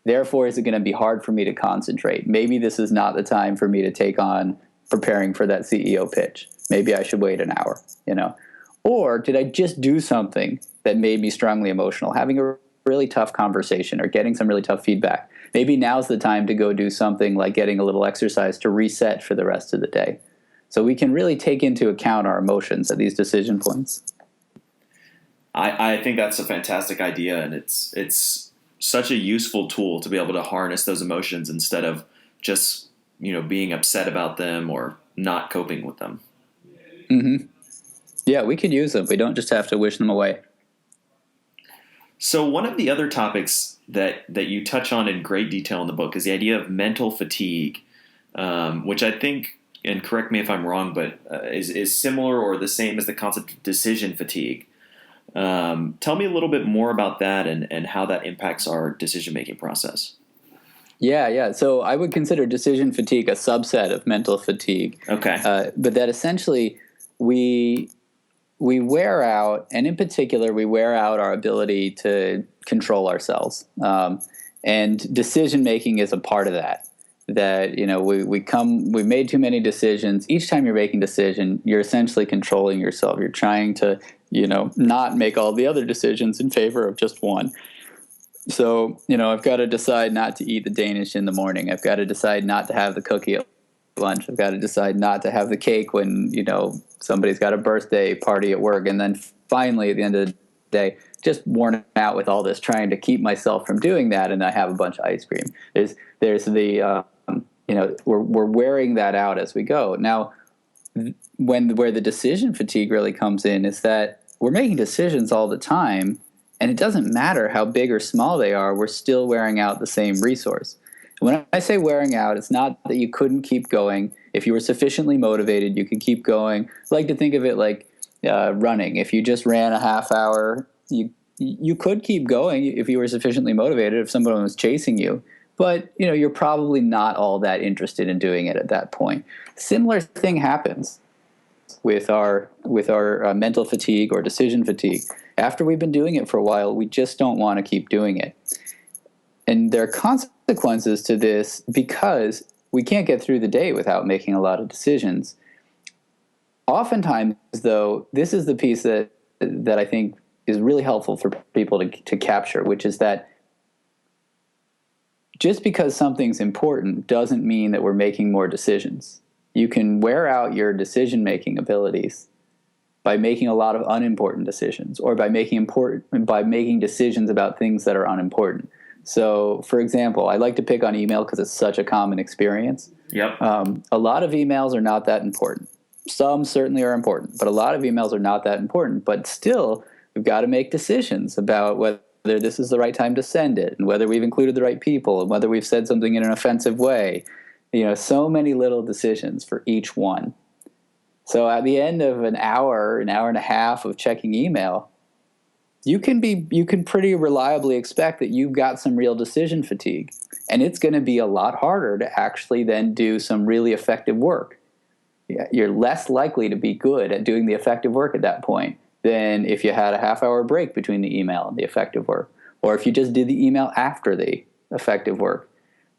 Therefore, is it going to be hard for me to concentrate? Maybe this is not the time for me to take on preparing for that CEO pitch. Maybe I should wait an hour, Or did I just do something that made me strongly emotional? Having a really tough conversation or getting some really tough feedback. Maybe now's the time to go do something like getting a little exercise to reset for the rest of the day. So we can really take into account our emotions at these decision points. I think that's a fantastic idea, and it's such a useful tool to be able to harness those emotions instead of just, being upset about them or not coping with them. Mm-hmm. Yeah, we can use them. We don't just have to wish them away. So one of the other topics that you touch on in great detail in the book is the idea of mental fatigue, which I think, and correct me if I'm wrong, but is similar or the same as the concept of decision fatigue. Tell me a little bit more about that and how that impacts our decision-making process. Yeah. So I would consider decision fatigue a subset of mental fatigue. Okay. But that essentially we wear out, and in particular, we wear out our ability to control ourselves. And decision-making is a part of that. That, we made too many decisions. Each time you're making a decision, you're essentially controlling yourself. You're trying to not make all the other decisions in favor of just one. So, I've got to decide not to eat the Danish in the morning. I've got to decide not to have the cookie at lunch. I've got to decide not to have the cake when, somebody's got a birthday party at work. And then finally, at the end of the day, just worn out with all this, trying to keep myself from doing that. And I have a bunch of ice cream. There's the, we're wearing that out as we go. Now, where the decision fatigue really comes in is that we're making decisions all the time, and it doesn't matter how big or small they are, we're still wearing out the same resource. When I say wearing out, it's not that you couldn't keep going. If you were sufficiently motivated, you could keep going. I like to think of it like running. If you just ran a half hour, you could keep going if you were sufficiently motivated, if someone was chasing you. But you're probably not all that interested in doing it at that point. Similar thing happens with our mental fatigue or decision fatigue. After we've been doing it for a while, we just don't want to keep doing it. And there are consequences to this because we can't get through the day without making a lot of decisions. Oftentimes, though, this is the piece that I think is really helpful for people to capture, which is that just because something's important doesn't mean that we're making more decisions. You can wear out your decision-making abilities by making a lot of unimportant decisions, or by making decisions about things that are unimportant. So, for example, I like to pick on email because it's such a common experience. Yep. A lot of emails are not that important. Some certainly are important, but a lot of emails are not that important. But still, we've got to make decisions about whether this is the right time to send it, and whether we've included the right people, and whether we've said something in an offensive way. So many little decisions for each one. So at the end of an hour and a half of checking email, you can pretty reliably expect that you've got some real decision fatigue. And it's going to be a lot harder to actually then do some really effective work. You're less likely to be good at doing the effective work at that point than if you had a half-hour break between the email and the effective work, or if you just did the email after the effective work.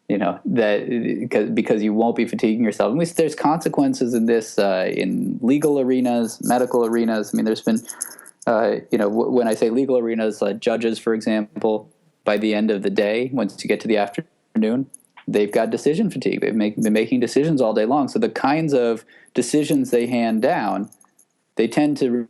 That because you won't be fatiguing yourself. And there's consequences in this in legal arenas, medical arenas. I mean, there's been, when I say legal arenas, judges, for example, by the end of the day, once you get to the afternoon, they've got decision fatigue. They've been making decisions all day long. So the kinds of decisions they hand down, they tend to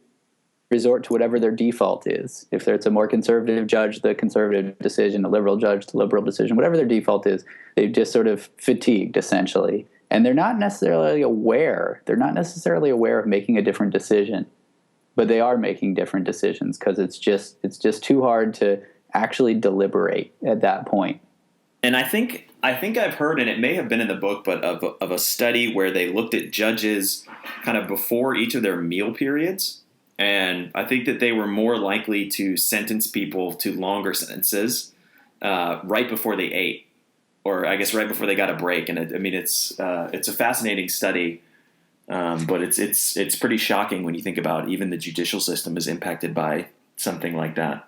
resort to whatever their default is. If it's a more conservative judge, the conservative decision, a liberal judge, the liberal decision, whatever their default is, they've just sort of fatigued, essentially. And they're not necessarily aware. They're not necessarily aware of making a different decision, but they are making different decisions because it's just too hard to actually deliberate at that point. And I think I've heard, and it may have been in the book, but of a study where they looked at judges kind of before each of their meal periods. And I think that they were more likely to sentence people to longer sentences right before they ate, or I guess right before they got a break. And it's a fascinating study, but it's pretty shocking when you think about even the judicial system is impacted by something like that.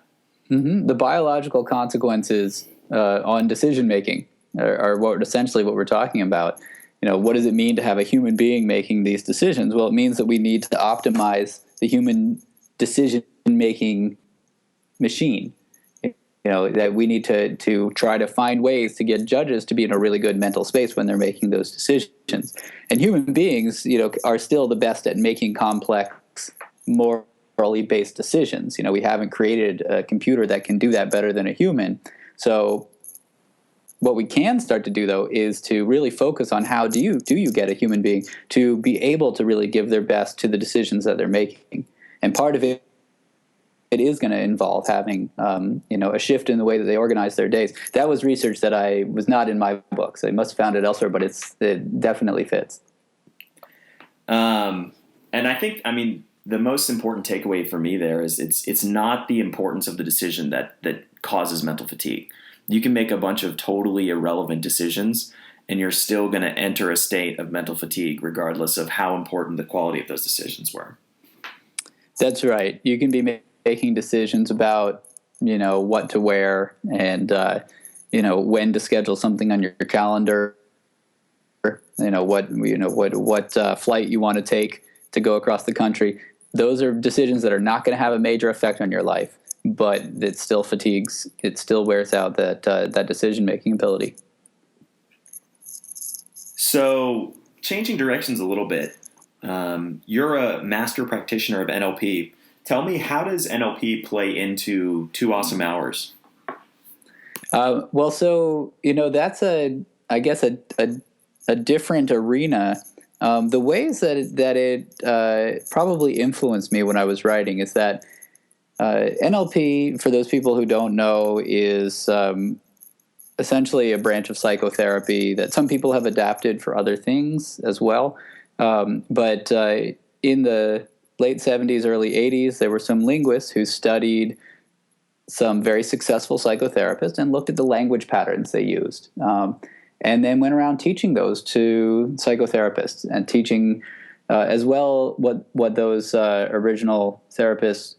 Mm-hmm. The biological consequences on decision making are essentially what we're talking about. What does it mean to have a human being making these decisions? Well, it means that we need to optimize the human decision-making machine. That we need to try to find ways to get judges to be in a really good mental space when they're making those decisions. And human beings, are still the best at making complex, morally based decisions. We haven't created a computer that can do that better than a human. So what we can start to do, though, is to really focus on how do you get a human being to be able to really give their best to the decisions that they're making. And part of it is going to involve having, a shift in the way that they organize their days. That was research that was not in my books. I must have found it elsewhere, but it definitely fits. And I think, the most important takeaway for me there is it's not the importance of the decision that causes mental fatigue. You can make a bunch of totally irrelevant decisions, and you're still going to enter a state of mental fatigue, regardless of how important the quality of those decisions were. That's right. You can be making decisions about, what to wear and, when to schedule something on your calendar, what flight you want to take to go across the country. Those are decisions that are not going to have a major effect on your life, but it still fatigues. It still wears out that decision-making ability. So, changing directions a little bit, you're a master practitioner of NLP. Tell me, how does NLP play into 2 Awesome Hours? That's a different arena. The ways that it probably influenced me when I was writing is that NLP, for those people who don't know, is essentially a branch of psychotherapy that some people have adapted for other things as well. But in the late 70s, early 80s, there were some linguists who studied some very successful psychotherapists and looked at the language patterns they used. And then went around teaching those to psychotherapists and teaching as well what those original therapists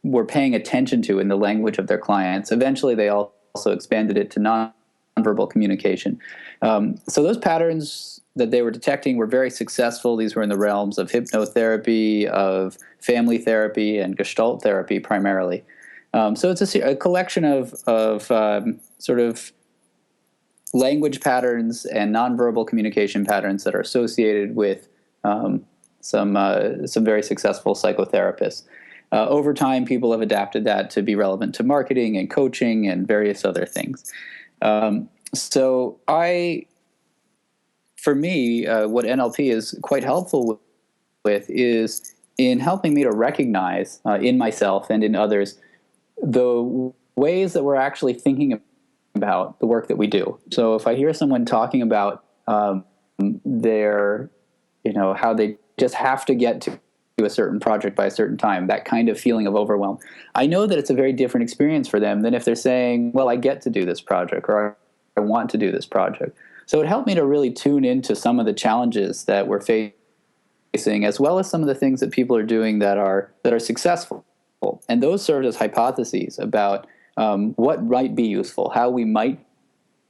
were paying attention to in the language of their clients. Eventually, they also expanded it to nonverbal communication. So those patterns that they were detecting were very successful. These were in the realms of hypnotherapy, of family therapy, and Gestalt therapy primarily. So it's a collection of sort of language patterns and nonverbal communication patterns that are associated with some very successful psychotherapists. Over time, people have adapted that to be relevant to marketing and coaching and various other things. For me, what NLP is quite helpful with is in helping me to recognize in myself and in others the ways that we're actually thinking about the work that we do. So if I hear someone talking about how they just have to get to a certain project by a certain time, that kind of feeling of overwhelm. I know that it's a very different experience for them than if they're saying, well, I get to do this project, or I want to do this project. So it helped me to really tune into some of the challenges that we're facing, as well as some of the things that people are doing that are successful. And those served as hypotheses about what might be useful, how we might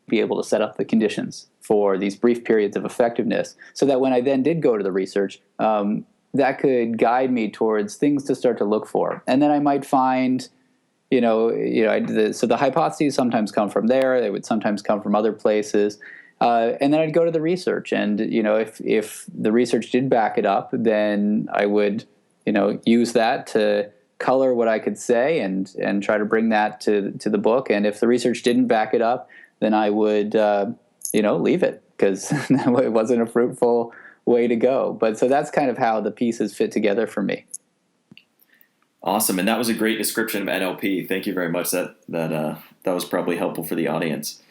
be able to set up the conditions for these brief periods of effectiveness, so that when I then did go to the research, that could guide me towards things to start to look for. And then I might find, so the hypotheses sometimes come from there. They would sometimes come from other places. And then I'd go to the research. And, if the research did back it up, then I would, use that to color what I could say and try to bring that to the book. And if the research didn't back it up, then I would, leave it, because it wasn't a fruitful way to go. But so that's kind of how the pieces fit together for me. Awesome. And that was a great description of NLP. Thank you very much. That was probably helpful for the audience.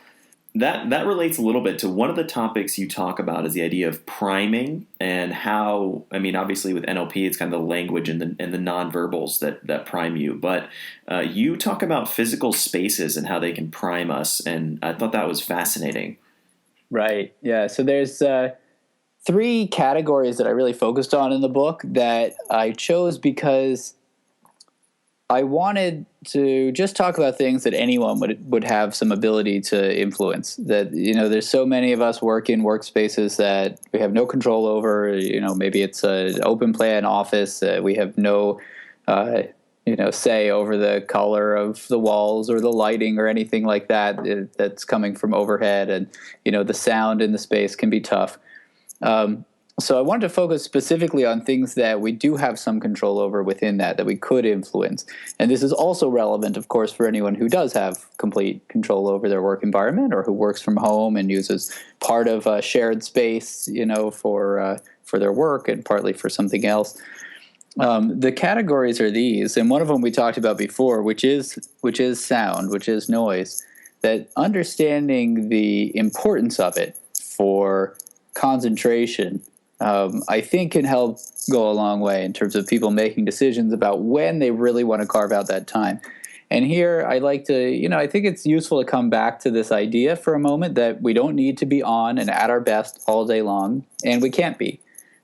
That relates a little bit to one of the topics you talk about is the idea of priming, and how, obviously with NLP, it's kind of the language and the nonverbals that prime you. But you talk about physical spaces and how they can prime us. And I thought that was fascinating. Right. Yeah. So there's 3 categories that I really focused on in the book that I chose because I wanted to just talk about things that anyone would have some ability to influence. That, there's so many of us work in workspaces that we have no control over. Maybe it's an open plan office. We have no, say over the color of the walls or the lighting or anything like that that's coming from overhead. And, the sound in the space can be tough. So I wanted to focus specifically on things that we do have some control over within that we could influence. And this is also relevant, of course, for anyone who does have complete control over their work environment, or who works from home and uses part of a shared space, for their work and partly for something else. The categories are these, and one of them we talked about before, which is sound, which is noise. That understanding the importance of it for concentration, I think, can help go a long way in terms of people making decisions about when they really want to carve out that time. And here I like to, I think it's useful to come back to this idea for a moment that we don't need to be on and at our best all day long, and we can't be.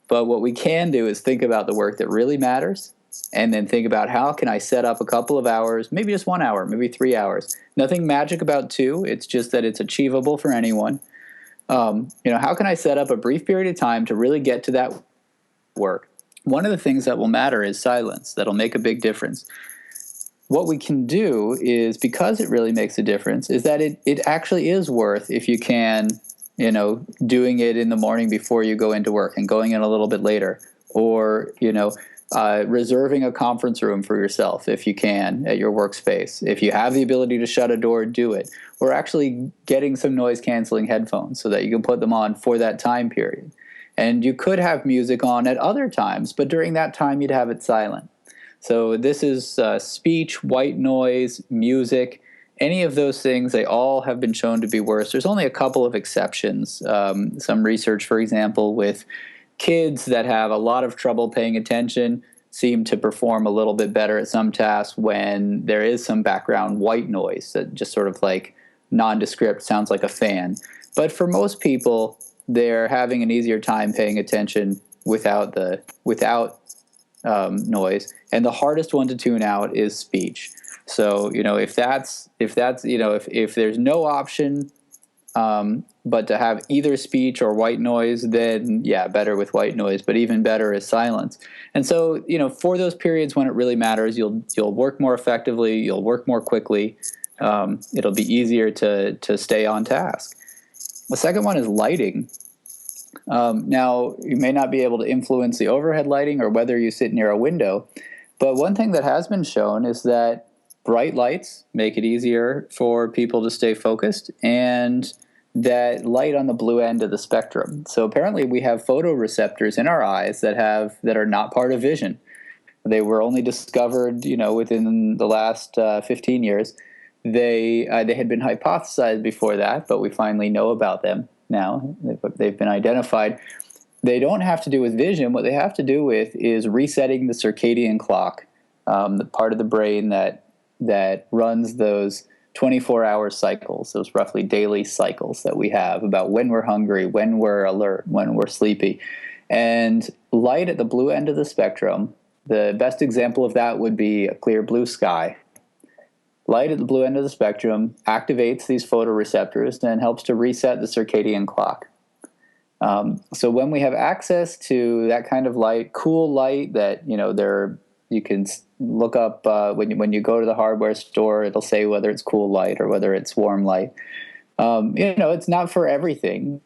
But what we can do is think about the work that really matters, and then think about how can I set up a couple of hours, maybe just 1 hour, maybe 3 hours. Nothing magic about 2. It's just that it's achievable for anyone. How can I set up a brief period of time to really get to that work? One of the things that will matter is silence. That'll make a big difference. What we can do is, because it really makes a difference, is that it actually is worth, if you can, doing it in the morning before you go into work and going in a little bit later, or, reserving a conference room for yourself if you can at your workspace. If you have the ability to shut a door, do it. Or actually getting some noise-canceling headphones so that you can put them on for that time period. And you could have music on at other times, but during that time you'd have it silent. So this is speech, white noise, music, any of those things. They all have been shown to be worse. There's only a couple of exceptions. Some research, for example, with kids that have a lot of trouble paying attention seem to perform a little bit better at some tasks when there is some background white noise that just sort of like nondescript, sounds like a fan. But for most people, they're having an easier time paying attention without noise. And the hardest one to tune out is speech. So, if there's no option but to have either speech or white noise, then yeah, better with white noise, but even better is silence. And so, for those periods when it really matters, you'll work more effectively, you'll work more quickly. It'll be easier to stay on task. The second one is lighting. Now, you may not be able to influence the overhead lighting or whether you sit near a window, but one thing that has been shown is that bright lights make it easier for people to stay focused, and that light on the blue end of the spectrum. So apparently we have photoreceptors in our eyes that are not part of vision. They were only discovered, within the last 15 years. They had been hypothesized before that, but we finally know about them now. They've been identified. they don't have to do with vision. What they have to do with is resetting the circadian clock, the part of the brain that runs those 24-hour cycles, those roughly daily cycles that we have about when we're hungry, when we're alert, when we're sleepy. And light at the blue end of the spectrum, the best example of that would be a clear blue sky. Light at the blue end of the spectrum activates these photoreceptors and helps to reset the circadian clock. So when we have access to that kind of light, cool light that, you can look up when you go to the hardware store, it'll say whether it's cool light or whether it's warm light. It's not for everything.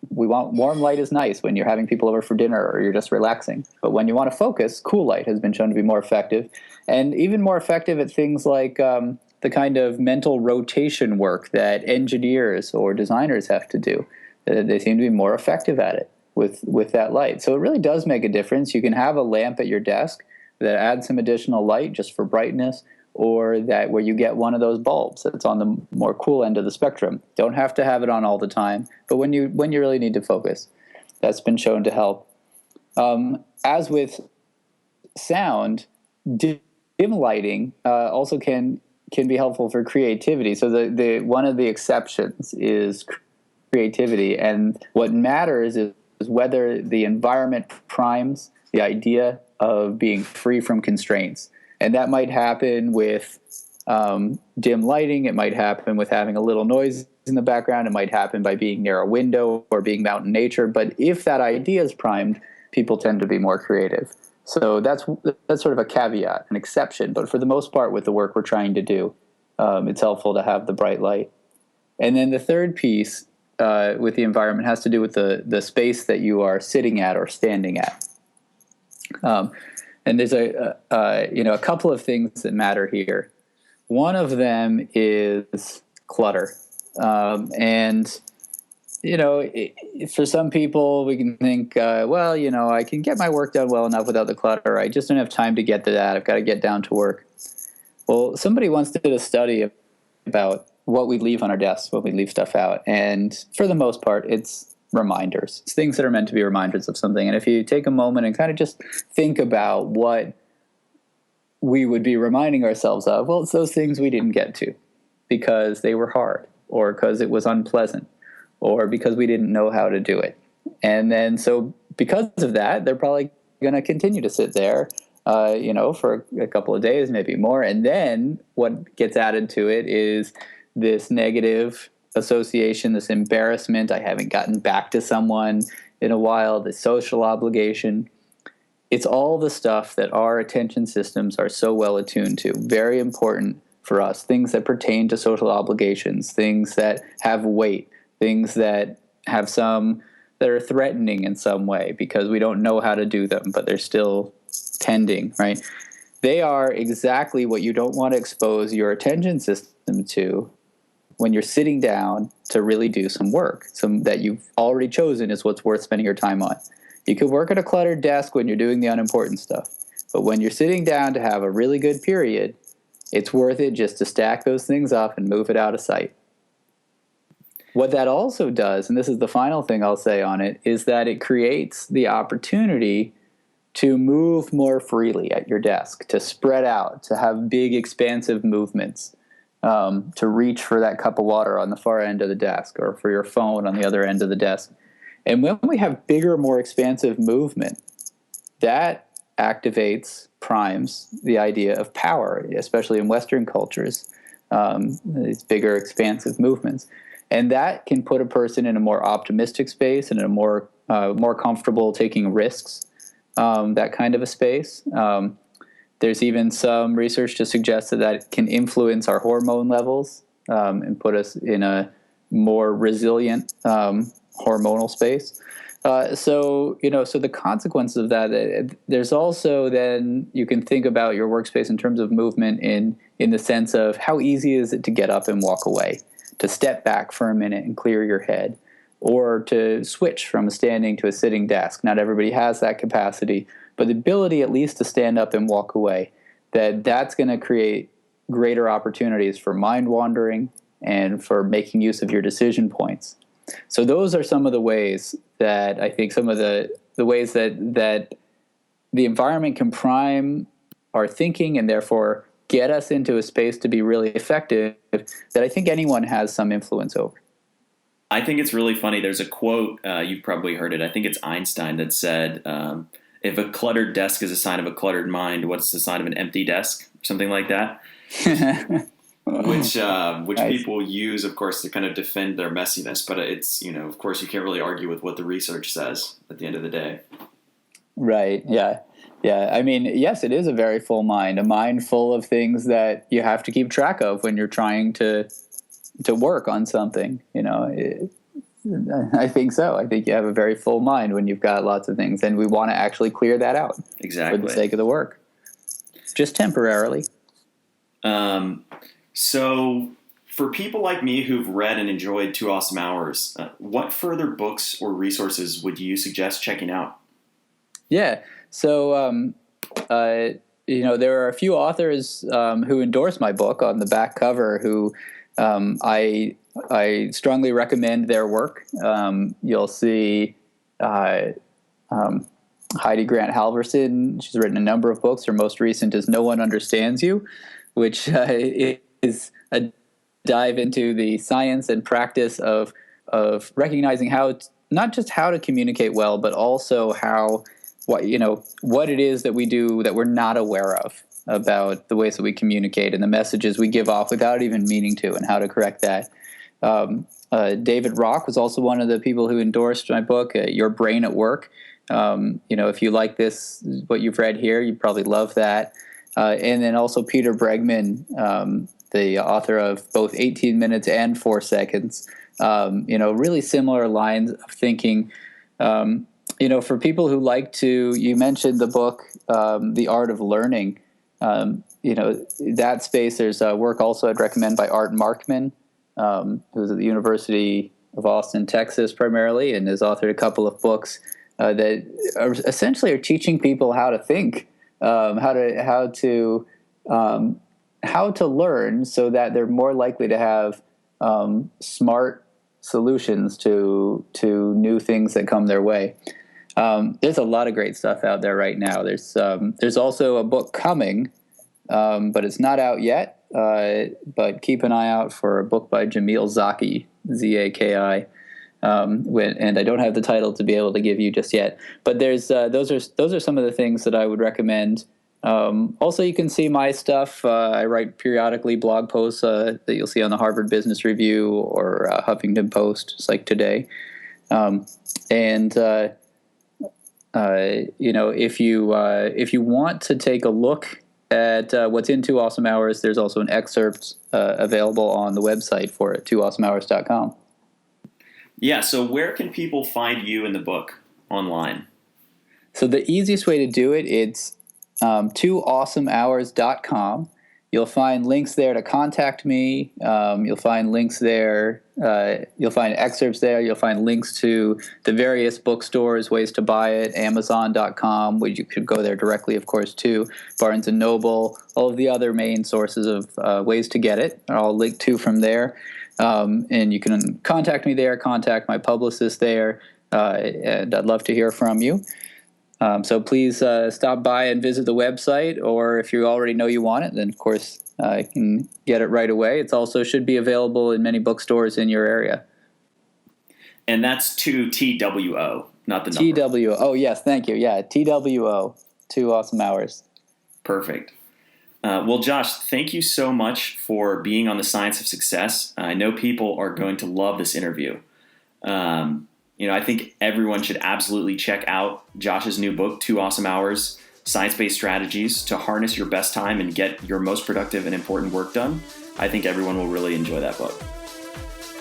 Warm light is nice when you're having people over for dinner or you're just relaxing. But when you want to focus, cool light has been shown to be more effective, and even more effective at things like the kind of mental rotation work that engineers or designers have to do. They seem to be more effective at it with that light. So it really does make a difference. You can have a lamp at your desk that adds some additional light just for brightness, or that where you get one of those bulbs that's on the more cool end of the spectrum. Don't have to have it on all the time, but when you really need to focus, that's been shown to help. As with sound, dim lighting also can be helpful for creativity. So the one of the exceptions is creativity, and what matters is whether the environment primes the idea of being free from constraints. And that might happen with dim lighting. It might happen with having a little noise in the background. It might happen by being near a window or being out in nature. But if that idea is primed, people tend to be more creative. So that's sort of a caveat, an exception. But for the most part, with the work we're trying to do, it's helpful to have the bright light. And then the third piece with the environment has to do with the space that you are sitting at or standing at. And there's a couple of things that matter here. One of them is clutter. For some people, we can think, I can get my work done well enough without the clutter. I just don't have time to get to that. I've got to get down to work. Well, somebody once did a study about what we leave on our desks, when we leave stuff out. And for the most part, it's reminders. It's things that are meant to be reminders of something. And if you take a moment and kind of just think about what we would be reminding ourselves of, well, it's those things we didn't get to because they were hard, or because it was unpleasant, or because we didn't know how to do it. And then so because of that, they're probably going to continue to sit there, for a couple of days, maybe more. And then what gets added to it is this negative association, this embarrassment. I haven't gotten back to someone in a while, the social obligation. It's all the stuff that our attention systems are so well attuned to. Very important for us. Things that pertain to social obligations, things that have weight, things that have that are threatening in some way because we don't know how to do them, but they're still pending, right? They are exactly what you don't want to expose your attention system to when you're sitting down to really do some work, some that you've already chosen is what's worth spending your time on. You could work at a cluttered desk when you're doing the unimportant stuff, but when you're sitting down to have a really good period, it's worth it just to stack those things up and move it out of sight. What that also does, and this is the final thing I'll say on it, is that it creates the opportunity to move more freely at your desk, to spread out, to have big, expansive movements, to reach for that cup of water on the far end of the desk or for your phone on the other end of the desk. And when we have bigger, more expansive movement, that primes the idea of power, especially in Western cultures, these bigger, expansive movements. And that can put a person in a more optimistic space and in a more comfortable taking risks, that kind of a space. There's even some research to suggest that can influence our hormone levels and put us in a more resilient hormonal space. So the consequences of that, there's also then you can think about your workspace in terms of movement in the sense of how easy is it to get up and walk away, to step back for a minute and clear your head, or to switch from a standing to a sitting desk. Not everybody has that capacity, but the ability at least to stand up and walk away, that's going to create greater opportunities for mind wandering and for making use of your decision points. So those are some of the ways that I think some of the ways that the environment can prime our thinking and therefore get us into a space to be really effective that I think anyone has some influence over. I think it's really funny. There's a quote, you've probably heard it. I think it's Einstein that said, if a cluttered desk is a sign of a cluttered mind, what's the sign of an empty desk? Something like that. Which nice. People use, of course, to kind of defend their messiness. But it's, of course, you can't really argue with what the research says at the end of the day. Right. Yeah. Yeah. I mean, yes, it is a very full mind, a mind full of things that you have to keep track of when you're trying to work on something. I think so. I think you have a very full mind when you've got lots of things, and we want to actually clear that out. Exactly. For the sake of the work. Just temporarily. So for people like me who've read and enjoyed 2 Awesome Hours, what further books or resources would you suggest checking out? Yeah. So, there are a few authors who endorse my book on the back cover who I strongly recommend their work. You'll see Heidi Grant Halverson. She's written a number of books. Her most recent is No One Understands You, which is a dive into the science and practice of recognizing not just how to communicate well, but also what it is that we do that we're not aware of about the ways that we communicate and the messages we give off without even meaning to, and how to correct that. David Rock was also one of the people who endorsed my book, Your Brain at Work. If you like what you've read here, you probably love that. And then also Peter Bregman, the author of both 18 Minutes and 4 Seconds. Really similar lines of thinking. For people who like to, you mentioned the book, The Art of Learning. That space, there's work also I'd recommend by Art Markman, who's at the University of Austin, Texas, primarily, and has authored a couple of books that essentially are teaching people how to think, how to learn, so that they're more likely to have smart solutions to new things that come their way. There's a lot of great stuff out there right now. There's also a book coming, but it's not out yet. But keep an eye out for a book by Jamil Zaki, Zaki. And I don't have the title to be able to give you just yet. But those are some of the things that I would recommend. Also, you can see my stuff. I write periodically blog posts that you'll see on the Harvard Business Review or Huffington Post, just like today. If you want to take a look at what's in 2 Awesome Hours, there's also an excerpt available on the website for it, 2awesomehours.com. Yeah, so where can people find you in the book online? So the easiest way to do it, it's 2awesomehours.com. You'll find links there to contact me. You'll find links there. You'll find excerpts there. You'll find links to the various bookstores, ways to buy it, Amazon.com, where you could go there directly, of course, too. Barnes & Noble, all of the other main sources of ways to get it are all linked to from there. And you can contact me there, contact my publicist there, and I'd love to hear from you. So please stop by and visit the website, or if you already know you want it, then of course I can get it right away. It also should be available in many bookstores in your area. And that's 2TWO, not the number. TWO. Oh, yes, thank you. Yeah, TWO, 2 Awesome Hours. Perfect. Well, Josh, thank you so much for being on the Science of Success. I know people are going to love this interview. I think everyone should absolutely check out Josh's new book, 2 Awesome Hours, Science-Based Strategies to Harness Your Best Time and Get Your Most Productive and Important Work Done. I think everyone will really enjoy that book.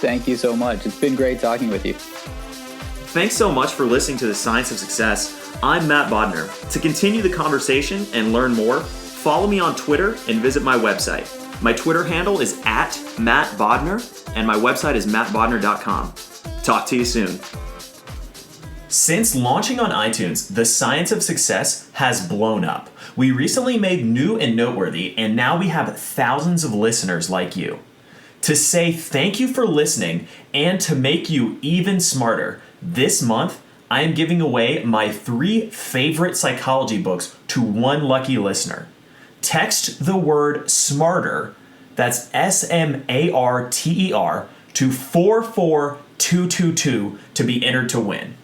Thank you so much. It's been great talking with you. Thanks so much for listening to The Science of Success. I'm Matt Bodner. To continue the conversation and learn more, follow me on Twitter and visit my website. My Twitter handle is @MattBodner, and my website is mattbodner.com. Talk to you soon. Since launching on iTunes, The Science of Success has blown up. We recently made new and noteworthy, and now we have thousands of listeners like you. To say thank you for listening and to make you even smarter, this month I am giving away my 3 favorite psychology books to one lucky listener. Text the word SMARTER, that's SMARTER, to 44222 to be entered to win.